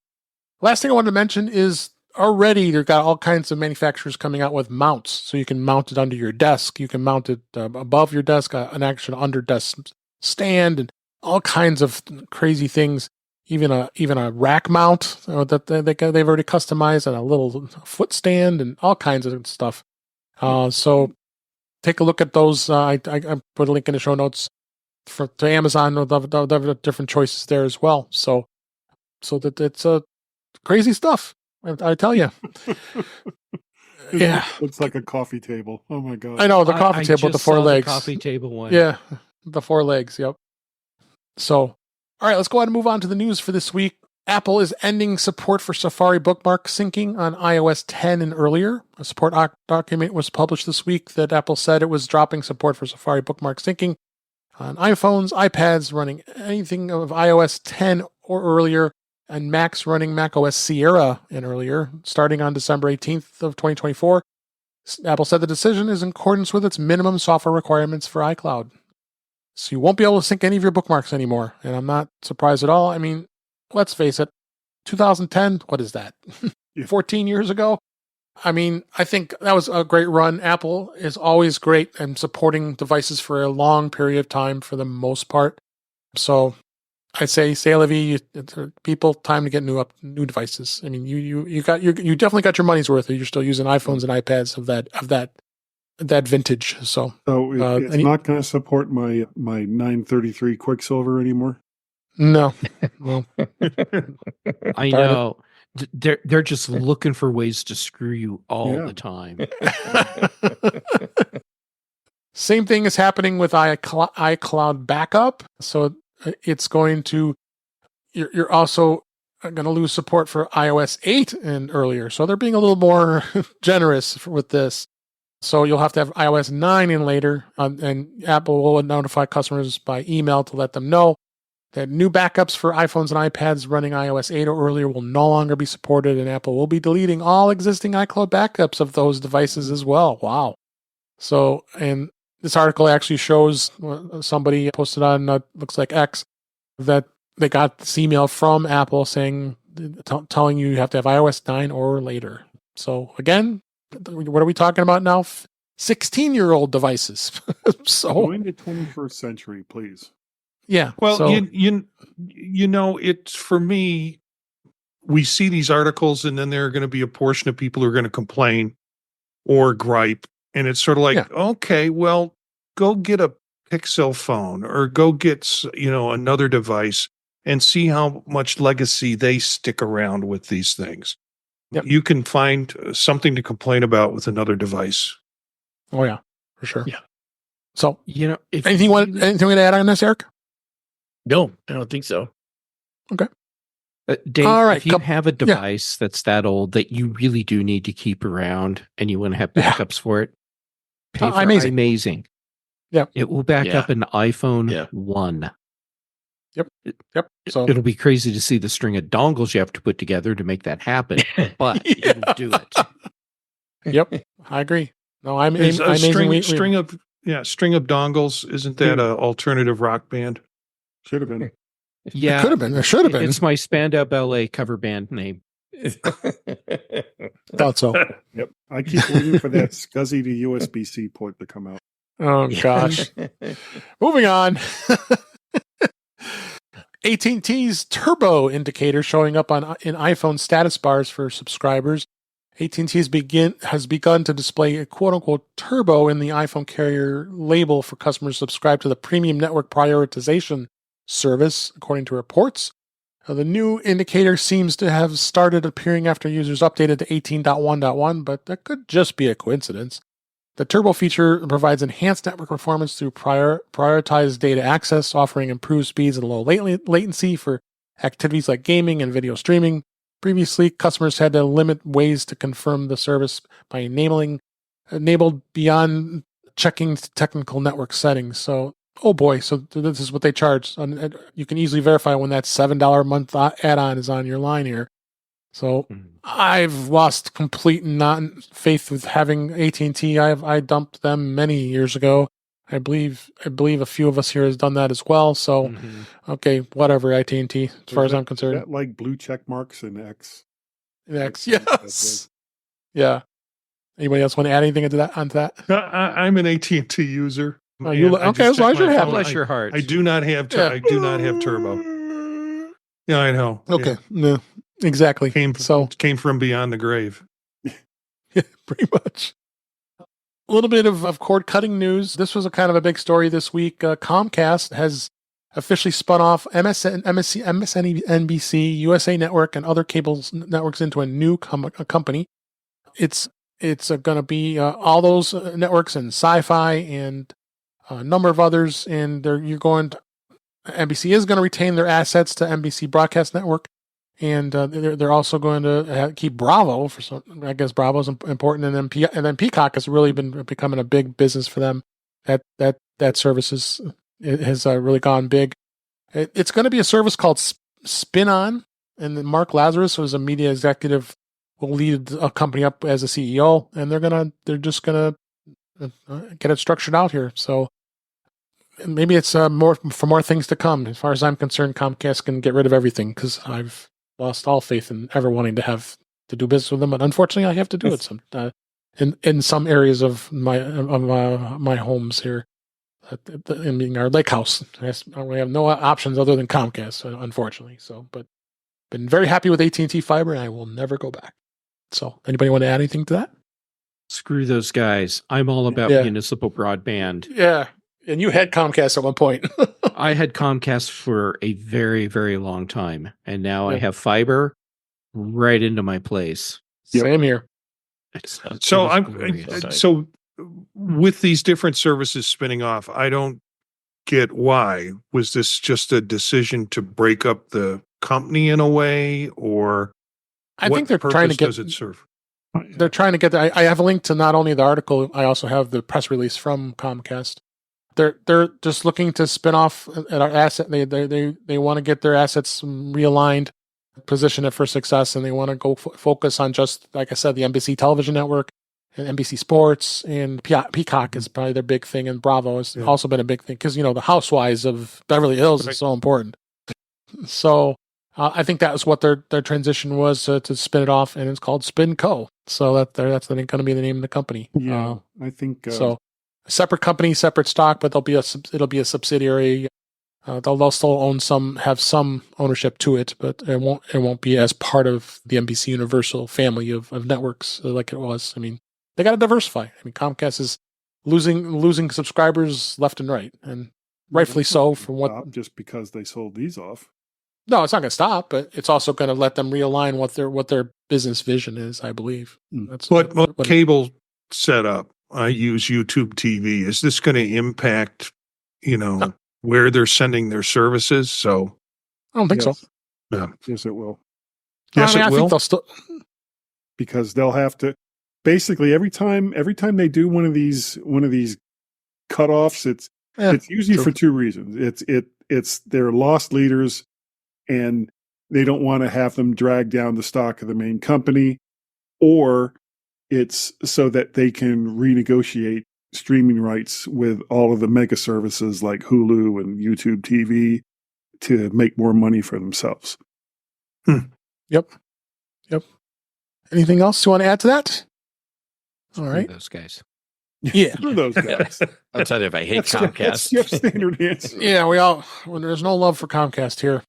A: Last thing I wanted to mention is already they've got all kinds of manufacturers coming out with mounts. So you can mount it under your desk. You can mount it above your desk, an actual under desk stand, and all kinds of crazy things. Even a rack mount that they've already customized, and a little foot stand, and all kinds of stuff. So take a look at those. I put a link in the show notes to Amazon with the different choices there as well. So that it's crazy stuff. I tell you. Yeah,
B: looks like a coffee table. Oh my god!
A: I know, the coffee table with the 4 legs.
E: The coffee table one.
A: Yeah, the 4 legs. Yep. So, all right, let's go ahead and move on to the news for this week. Apple is ending support for Safari bookmark syncing on iOS 10 and earlier. A support document was published this week that Apple said it was dropping support for Safari bookmark syncing on iPhones, iPads running anything of iOS 10 or earlier, and Macs running macOS Sierra and earlier, starting on December 18th of 2024. Apple said the decision is in accordance with its minimum software requirements for iCloud. So you won't be able to sync any of your bookmarks anymore, and I'm not surprised at all. I mean, let's face it, 2010, what is that? 14 years ago? I mean, I think that was a great run. Apple is always great and supporting devices for a long period of time for the most part. So I'd say, la vie, people, time to get new devices. I mean, you definitely got your money's worth. You're still using iPhones and iPads of that vintage. So
B: it's not going to support my 933 Quicksilver anymore.
A: No. Well,
E: I know. They're just looking for ways to screw you all the time.
A: Same thing is happening with iCloud backup. So it's going to, you're also going to lose support for iOS 8 and earlier. So they're being a little more generous with this. So you'll have to have iOS 9 in later, and Apple will notify customers by email to let them know that new backups for iPhones and iPads running iOS 8 or earlier will no longer be supported, and Apple will be deleting all existing iCloud backups of those devices as well. Wow. So, and this article actually shows somebody posted on, looks like X, that they got this email from Apple saying, telling you have to have iOS 9 or later. So again, what are we talking about now? 16-year-old devices. So
B: going to 21st century, please.
A: Yeah.
D: Well,
A: so,
D: you know, it's, for me, we see these articles and then there are going to be a portion of people who are going to complain or gripe. And it's sort of like, okay, well, go get a Pixel phone or go get, another device and see how much legacy they stick around with these things. Yep. You can find something to complain about with another device.
A: Oh, yeah, for sure.
C: Yeah.
A: So, anything you want to add on this, Eric?
C: No, I don't think so.
A: Okay.
E: Dave, all right, if you have a device that's that old that you really do need to keep around and you want to have backups for it, pay for Amazing.
A: Yeah.
E: It will back up an iPhone 1.
A: Yep. So
E: it'll be crazy to see the string of dongles you have to put together to make that happen, but it'll do it.
A: Yep. I agree. No, I'm
D: a string of dongles. Isn't that an alternative rock band?
B: Should have been.
E: Yeah,
A: could have been. There should have been.
E: It's my Spandau Ballet cover band name.
A: Thought so.
B: Yep. I keep waiting for that SCSI to USB-C port to come out.
A: Oh gosh. Moving on. AT&T's turbo indicator showing up in iPhone status bars for subscribers AT&T has begun to display a quote-unquote turbo in the iPhone carrier label for customers subscribed to the premium network prioritization service, according to reports. The new indicator seems to have started appearing after users updated to 18.1.1, but that could just be a coincidence. The turbo feature provides enhanced network performance through prioritized data access, offering improved speeds and low latency for activities like gaming and video streaming. Previously, customers had to limit ways to confirm the service by enabled beyond checking technical network settings. So, oh boy, so this is what they charge. You can easily verify when that $7 a month add-on is on your line here. So I've lost complete faith with having AT&T. I dumped them many years ago. I believe a few of us here has done that as well. So, okay, whatever, AT&T, as far as I'm concerned.
B: Is that like blue check marks in X?
A: In X, yes. Yeah. Anybody else want to add anything onto that?
D: I'm an AT&T user.
A: Oh, okay, as long as you're happy.
E: Bless your heart.
D: I do not have. I do not have turbo. Yeah, I know.
A: Okay,
D: yeah.
A: No, exactly.
D: Came from beyond the grave.
A: Yeah, pretty much. A little bit of cord cutting news. This was a kind of a big story this week. Comcast has officially spun off MSNBC, USA Network, and other cable networks into a new company. It's going to be all those networks and Sci-Fi and a number of others. And NBC is going to retain their assets to NBC Broadcast Network. And they're also going to keep Bravo for some. I guess Bravo's important, and then Peacock has really been becoming a big business for them. That service has really gone big. It's going to be a service called Spin On, and then Mark Lazarus, who is a media executive, will lead a company up as a CEO, and they're just gonna get it structured out here. So maybe it's more things to come. As far as I'm concerned, Comcast can get rid of everything because I've lost all faith in ever wanting to have to do business with them, but unfortunately, I have to do it in some areas of my homes here. In our lake house, we have no options other than Comcast, unfortunately. So, but been very happy with AT&T Fiber, and I will never go back. So, anybody want to add anything to that?
E: Screw those guys. I'm all about municipal broadband.
A: Yeah. And you had Comcast at one point.
E: I had Comcast for a very, very long time. And now I have fiber right into my place.
A: Same here.
D: So with these different services spinning off, I don't get why. Was this just a decision to break up the company in a way, or
A: I think they're trying to get,
D: does it serve?
A: They're trying to get I have a link to not only the article, I also have the press release from Comcast. They're just looking to spin off at our asset. They want to get their assets realigned, position it for success, and they want to go focus on just, like I said, the NBC television network and NBC Sports, and Peacock is probably their big thing, and Bravo has also been a big thing because the Housewives of Beverly Hills is so important. So I think that was what their transition was to spin it off, and it's called SpinCo. So that's going to be the name of the company.
B: Yeah, I think
A: so. Separate company, separate stock, but it'll be a subsidiary. They'll still have some ownership to it, but it won't be as part of the NBC Universal family of networks like it was. I mean, they got to diversify. I mean, Comcast is losing subscribers left and right, and rightfully so. From what
B: just because they sold these off.
A: No, it's not going to stop, but it's also going to let them realign what their business vision is. I believe
D: that's what cable setup. I use YouTube TV. Is this going to impact, where they're sending their services? So
A: I don't think so.
D: Yeah.
B: Yes, it will.
D: Yes, it will.
A: I think they'll still,
B: because they'll have to basically every time they do one of these cutoffs, it's usually for two reasons. It's they're lost leaders, and they don't want to have them drag down the stock of the main company, or it's so that they can renegotiate streaming rights with all of the mega services like Hulu and YouTube TV to make more money for themselves.
A: Yep. Anything else you want to add to that? All right.
E: Those guys.
A: Yeah.
B: Those guys.
C: I'll tell you if I hate Comcast.
B: That's Jeff's standard answer.
A: Yeah, there's no love for Comcast here.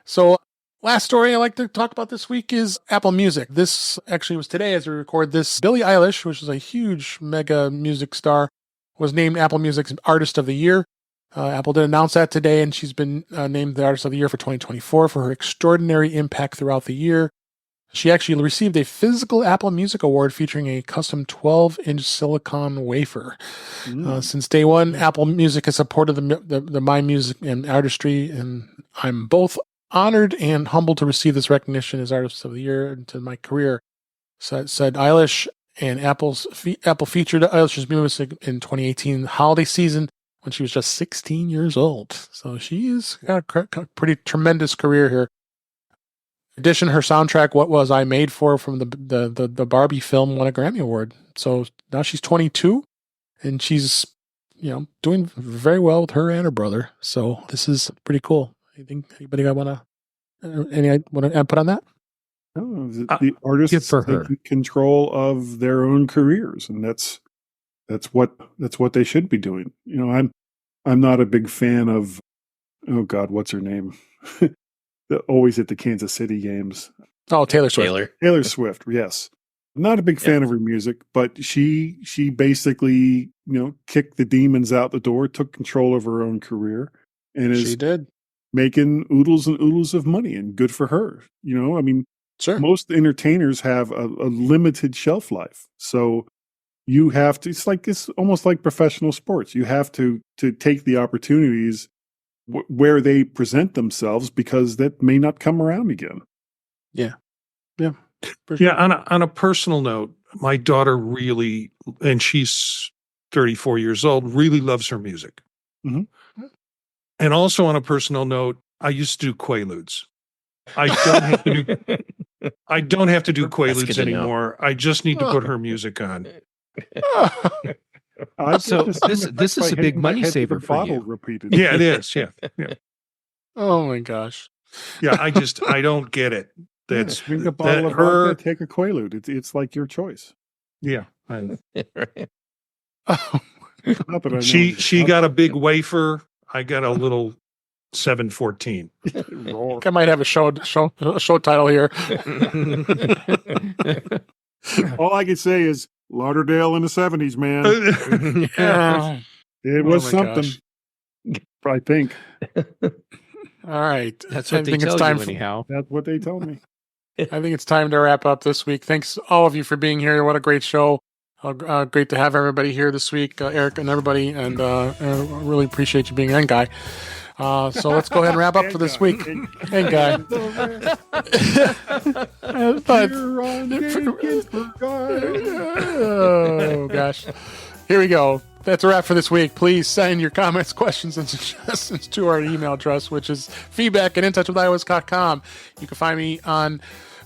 A: So Last story I like to talk about this week is Apple Music. This actually was today as we record this. Billie Eilish, which is a huge mega music star, was named Apple Music's Artist of the Year. Apple did announce that today, and she's been named the Artist of the Year for 2024 for her extraordinary impact throughout the year. She actually received a physical Apple Music Award featuring a custom 12-inch silicon wafer. Since day one, Apple Music has supported the My Music and artistry, and I'm both honored and humbled to receive this recognition as Artist of the Year into my career, said Eilish. And Apple featured Eilish's music in 2018 holiday season when she was just 16 years old. So she's got a pretty tremendous career here. In addition, her soundtrack, What Was I Made For, from the Barbie film, won a Grammy Award. So now she's 22, and she's doing very well with her and her brother. So this is pretty cool. Anybody want to put on that?
B: No, the artists take control of their own careers, and that's what they should be doing. I'm not a big fan of, oh God, what's her name? Always at the Kansas City games.
A: Oh, Taylor Swift.
B: Taylor Swift, yes. I'm not a big fan of her music, but she basically, kicked the demons out the door, took control of her own career, and is making oodles and oodles of money, and good for her.
A: Sure.
B: Most entertainers have a limited shelf life. So you have to, it's almost like professional sports. You have to take the opportunities where they present themselves, because that may not come around again.
A: Yeah.
D: Yeah. On a personal note, my daughter really, and she's 34 years old, really loves her music.
B: Mm-hmm.
D: And also on a personal note, I used to do Quaaludes. I don't have to do Quaaludes anymore. I just need to put her music on.
E: So this is a big money saver for you.
B: Repeated.
D: Yeah, it is. Yeah.
A: Oh my gosh.
D: Yeah, I don't get it. That's
B: drink a bottle of vodka, take a Quaalude. It's like your choice.
D: Yeah.
B: Not that I know.
D: She got a big wafer. I got a little 714.
A: I might have a show title here.
B: All I can say is Lauderdale in the 70s, man.
A: Yeah.
B: It was something. Gosh. I think.
A: All right.
E: That's what they tell you anyhow.
B: That's what they told me.
A: I think it's time to wrap up this week. Thanks all of you for being here. What a great show. Great to have everybody here this week, Eric and everybody, and I really appreciate you being in, Guy. So let's go ahead and wrap up for this week. Hey, Guy. Oh, gosh. Here we go. That's a wrap for this week. Please send your comments, questions, and suggestions to our email address, which is feedback@intouchwithios.com. You can find me on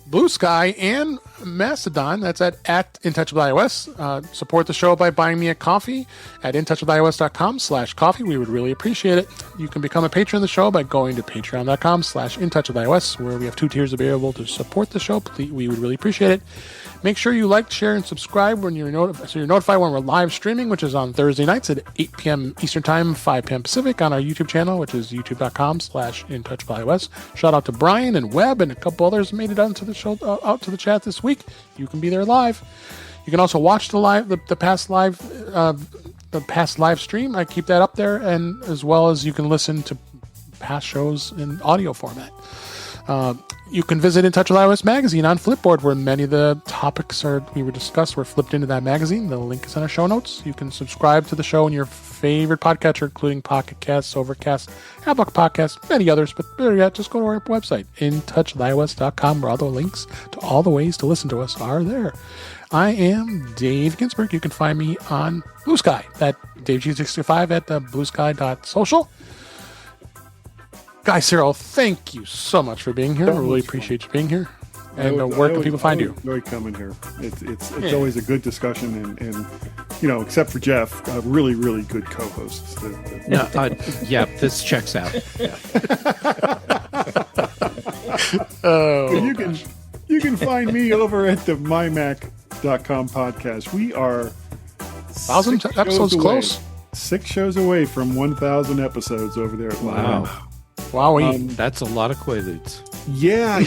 A: Blue Sky and Mastodon. That's at InTouchWithIOS. Support the show by buying me a coffee at intouchwithios.com/coffee. We would really appreciate it. You can become a patron of the show by going to patreon.com/intouchwithios, where we have 2 tiers available to support the show. We would really appreciate it. Make sure you like, share, and subscribe when you're notified when we're live streaming, which is on Thursday nights at 8 p.m. Eastern Time, 5 p.m. Pacific on our YouTube channel, which is youtube.com/intouchwithios. Shout out to Brian and Webb and a couple others who made it onto the show, out to the chat this week. You can be there live. You can also watch the past live stream. I keep that up there, and as well as you can listen to past shows in audio format. You can visit In Touch with iOS magazine on Flipboard, where many of the topics we were discussed were flipped into that magazine. The link is in our show notes. You can subscribe to the show in your favorite podcatcher, including Pocket Casts, Overcast, Apple Podcasts, many others. But better yet, just go to our website, intouchwithios.com, where all the links to all the ways to listen to us are there. I am Dave Ginsburg. You can find me on Blue Sky at DaveG65 at bluesky.social. Guy Serle, thank you so much for being here. I really appreciate you being here. And where can people find you?
B: Enjoy coming here. It's always a good discussion, and except for Jeff, really, really good co-hosts.
E: Yeah, this checks out. Yeah.
B: You can find me over at the mymac.com podcast. We are
A: 1,000 episodes close.
B: 6 shows away from 1,000 episodes over there.
E: Wow.
A: Wow,
E: that's a lot of Quaaludes.
B: Yeah.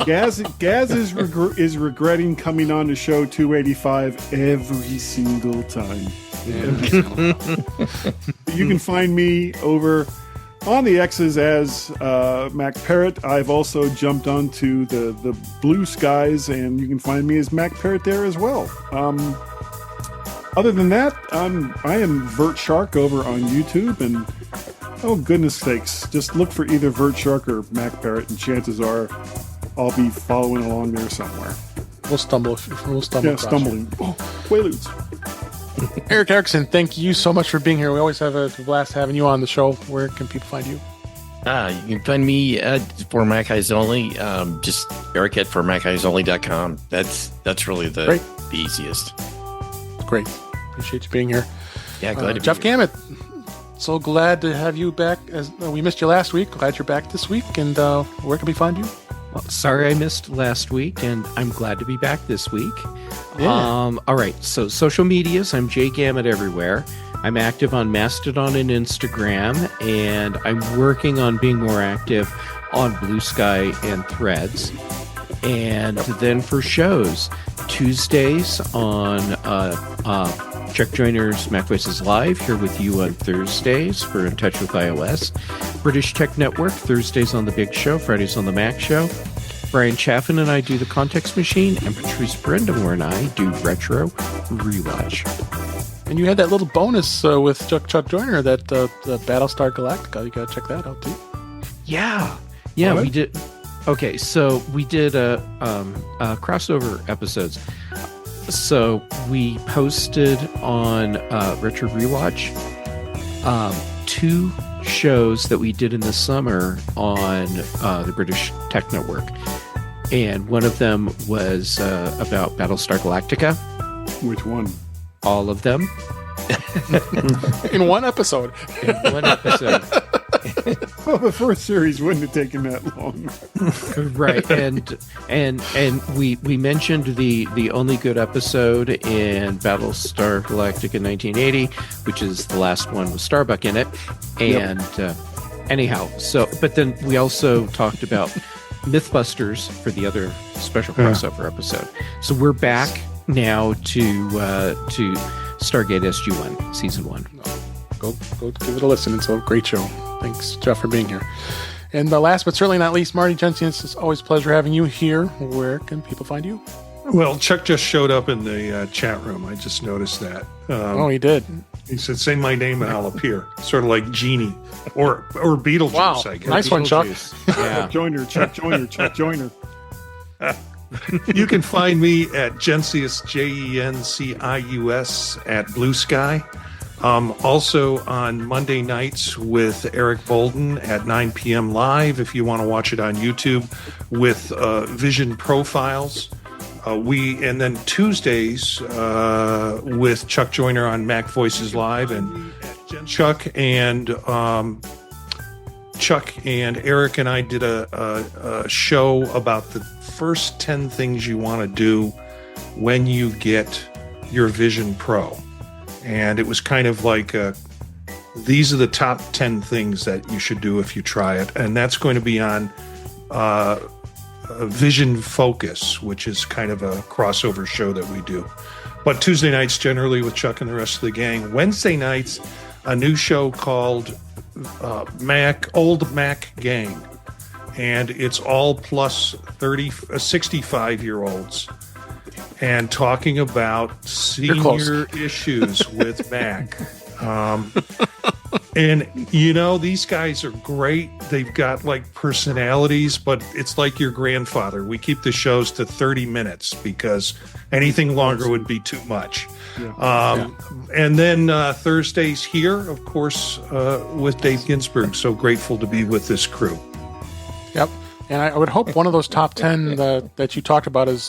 B: Gaz is regretting coming on the show 285 every single time. You can find me over on the X's as Mac Parrot. I've also jumped onto the Blue Skies, and you can find me as Mac Parrot there as well. Other than that, I am Vert Shark over on YouTube, and oh goodness sakes, just look for either Vert Shark or Mac Parrot, and chances are I'll be following along there somewhere.
A: We'll stumble.
B: Yeah, stumbling. Oh, Quaaludes.
A: Eric Erickson, thank you so much for being here. We always have a blast having you on the show. Where can people find you?
C: You can find me for Mac Eyes Only. Just Eric at formaceysonly.com. That's really the easiest.
A: Great. Appreciate you being here.
C: Yeah, glad to be
A: Jeff
C: here.
A: Gamet, so glad to have you back. As we missed you last week. Glad you're back this week. And where can we find you?
E: Well, sorry I missed last week, and I'm glad to be back this week.
A: Yeah.
E: All right, so social medias, I'm Jay Gamet everywhere. I'm active on Mastodon and Instagram, and I'm working on being more active on Blue Sky and Threads. And then for shows, Tuesdays on Chuck Joyner's Mac Voices Live, here with you on Thursdays for In Touch with iOS. British Tech Network, Thursdays on The Big Show, Fridays on The Mac Show. Brian Chaffin and I do The Context Machine, and Patrice Brendamore and I do Retro Rewatch.
A: And you had that little bonus with Chuck Joyner, that the Battlestar Galactica. You got to check that out, too.
E: Yeah, we did. Okay, so we did crossover episodes. So we posted on Retro Rewatch 2 shows that we did in the summer on the British Tech Network. And one of them was about Battlestar Galactica.
B: Which one?
E: All of them.
A: In one episode.
B: Well, the first series wouldn't have taken that long.
E: Right. And we mentioned the only good episode in Battlestar Galactica 1980, which is the last one with Starbuck in it. And anyhow, but then we also talked about Mythbusters for the other special crossover episode. So we're back now to Stargate SG-1, Season 1.
A: Go give it a listen. It's a great show. Thanks, Jeff, for being here. And last but certainly not least, Marty Jencius, it's always a pleasure having you here. Where can people find you?
D: Well, Chuck just showed up in the chat room. I just noticed that.
A: He did.
D: He said, say my name and I'll appear. Sort of like Genie or Beetlejuice,
A: wow.
D: I guess.
A: Nice one, Chuck.
B: Yeah. Chuck Joyner.
D: You can find me at Jencius, Jencius at Blue Sky. Also on Monday nights with Eric Bolden at 9 p.m. live, if you want to watch it on YouTube, with Vision Profiles. And then Tuesdays with Chuck Joyner on Mac Voices Live, and Chuck and Eric and I did a show about the first 10 things you want to do when you get your Vision Pro. And it was kind of like, these are the top 10 things that you should do if you try it. And that's going to be on Vision Focus, which is kind of a crossover show that we do. But Tuesday nights generally with Chuck and the rest of the gang. Wednesday nights, a new show called Old Mac Gang. And it's all plus 65-year-olds. And talking about senior issues with Mac. And, these guys are great. They've got, personalities, but it's like your grandfather. We keep the shows to 30 minutes because anything longer would be too much. And then Thursdays here, of course, with Dave Ginsburg. So grateful to be with this crew.
A: Yep. And I would hope one of those top 10 that you talked about is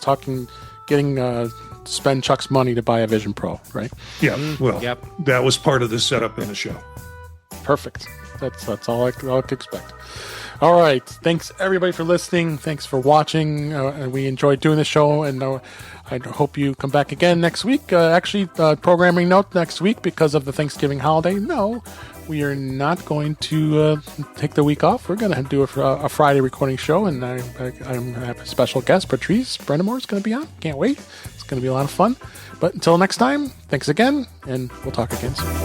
A: getting spend Chuck's money to buy a Vision Pro, right?
D: Yeah, well, that was part of the setup in the show.
A: Perfect. That's all I could expect. All right. Thanks, everybody, for listening. Thanks for watching. We enjoyed doing the show, and I hope you come back again next week. Programming note next week, because of the Thanksgiving holiday. No, we are not going to take the week off. We're going to do a Friday recording show, and I have a special guest, Patrice Brendamore, is going to be on. Can't wait. It's going to be a lot of fun. But until next time, thanks again, and we'll talk again soon.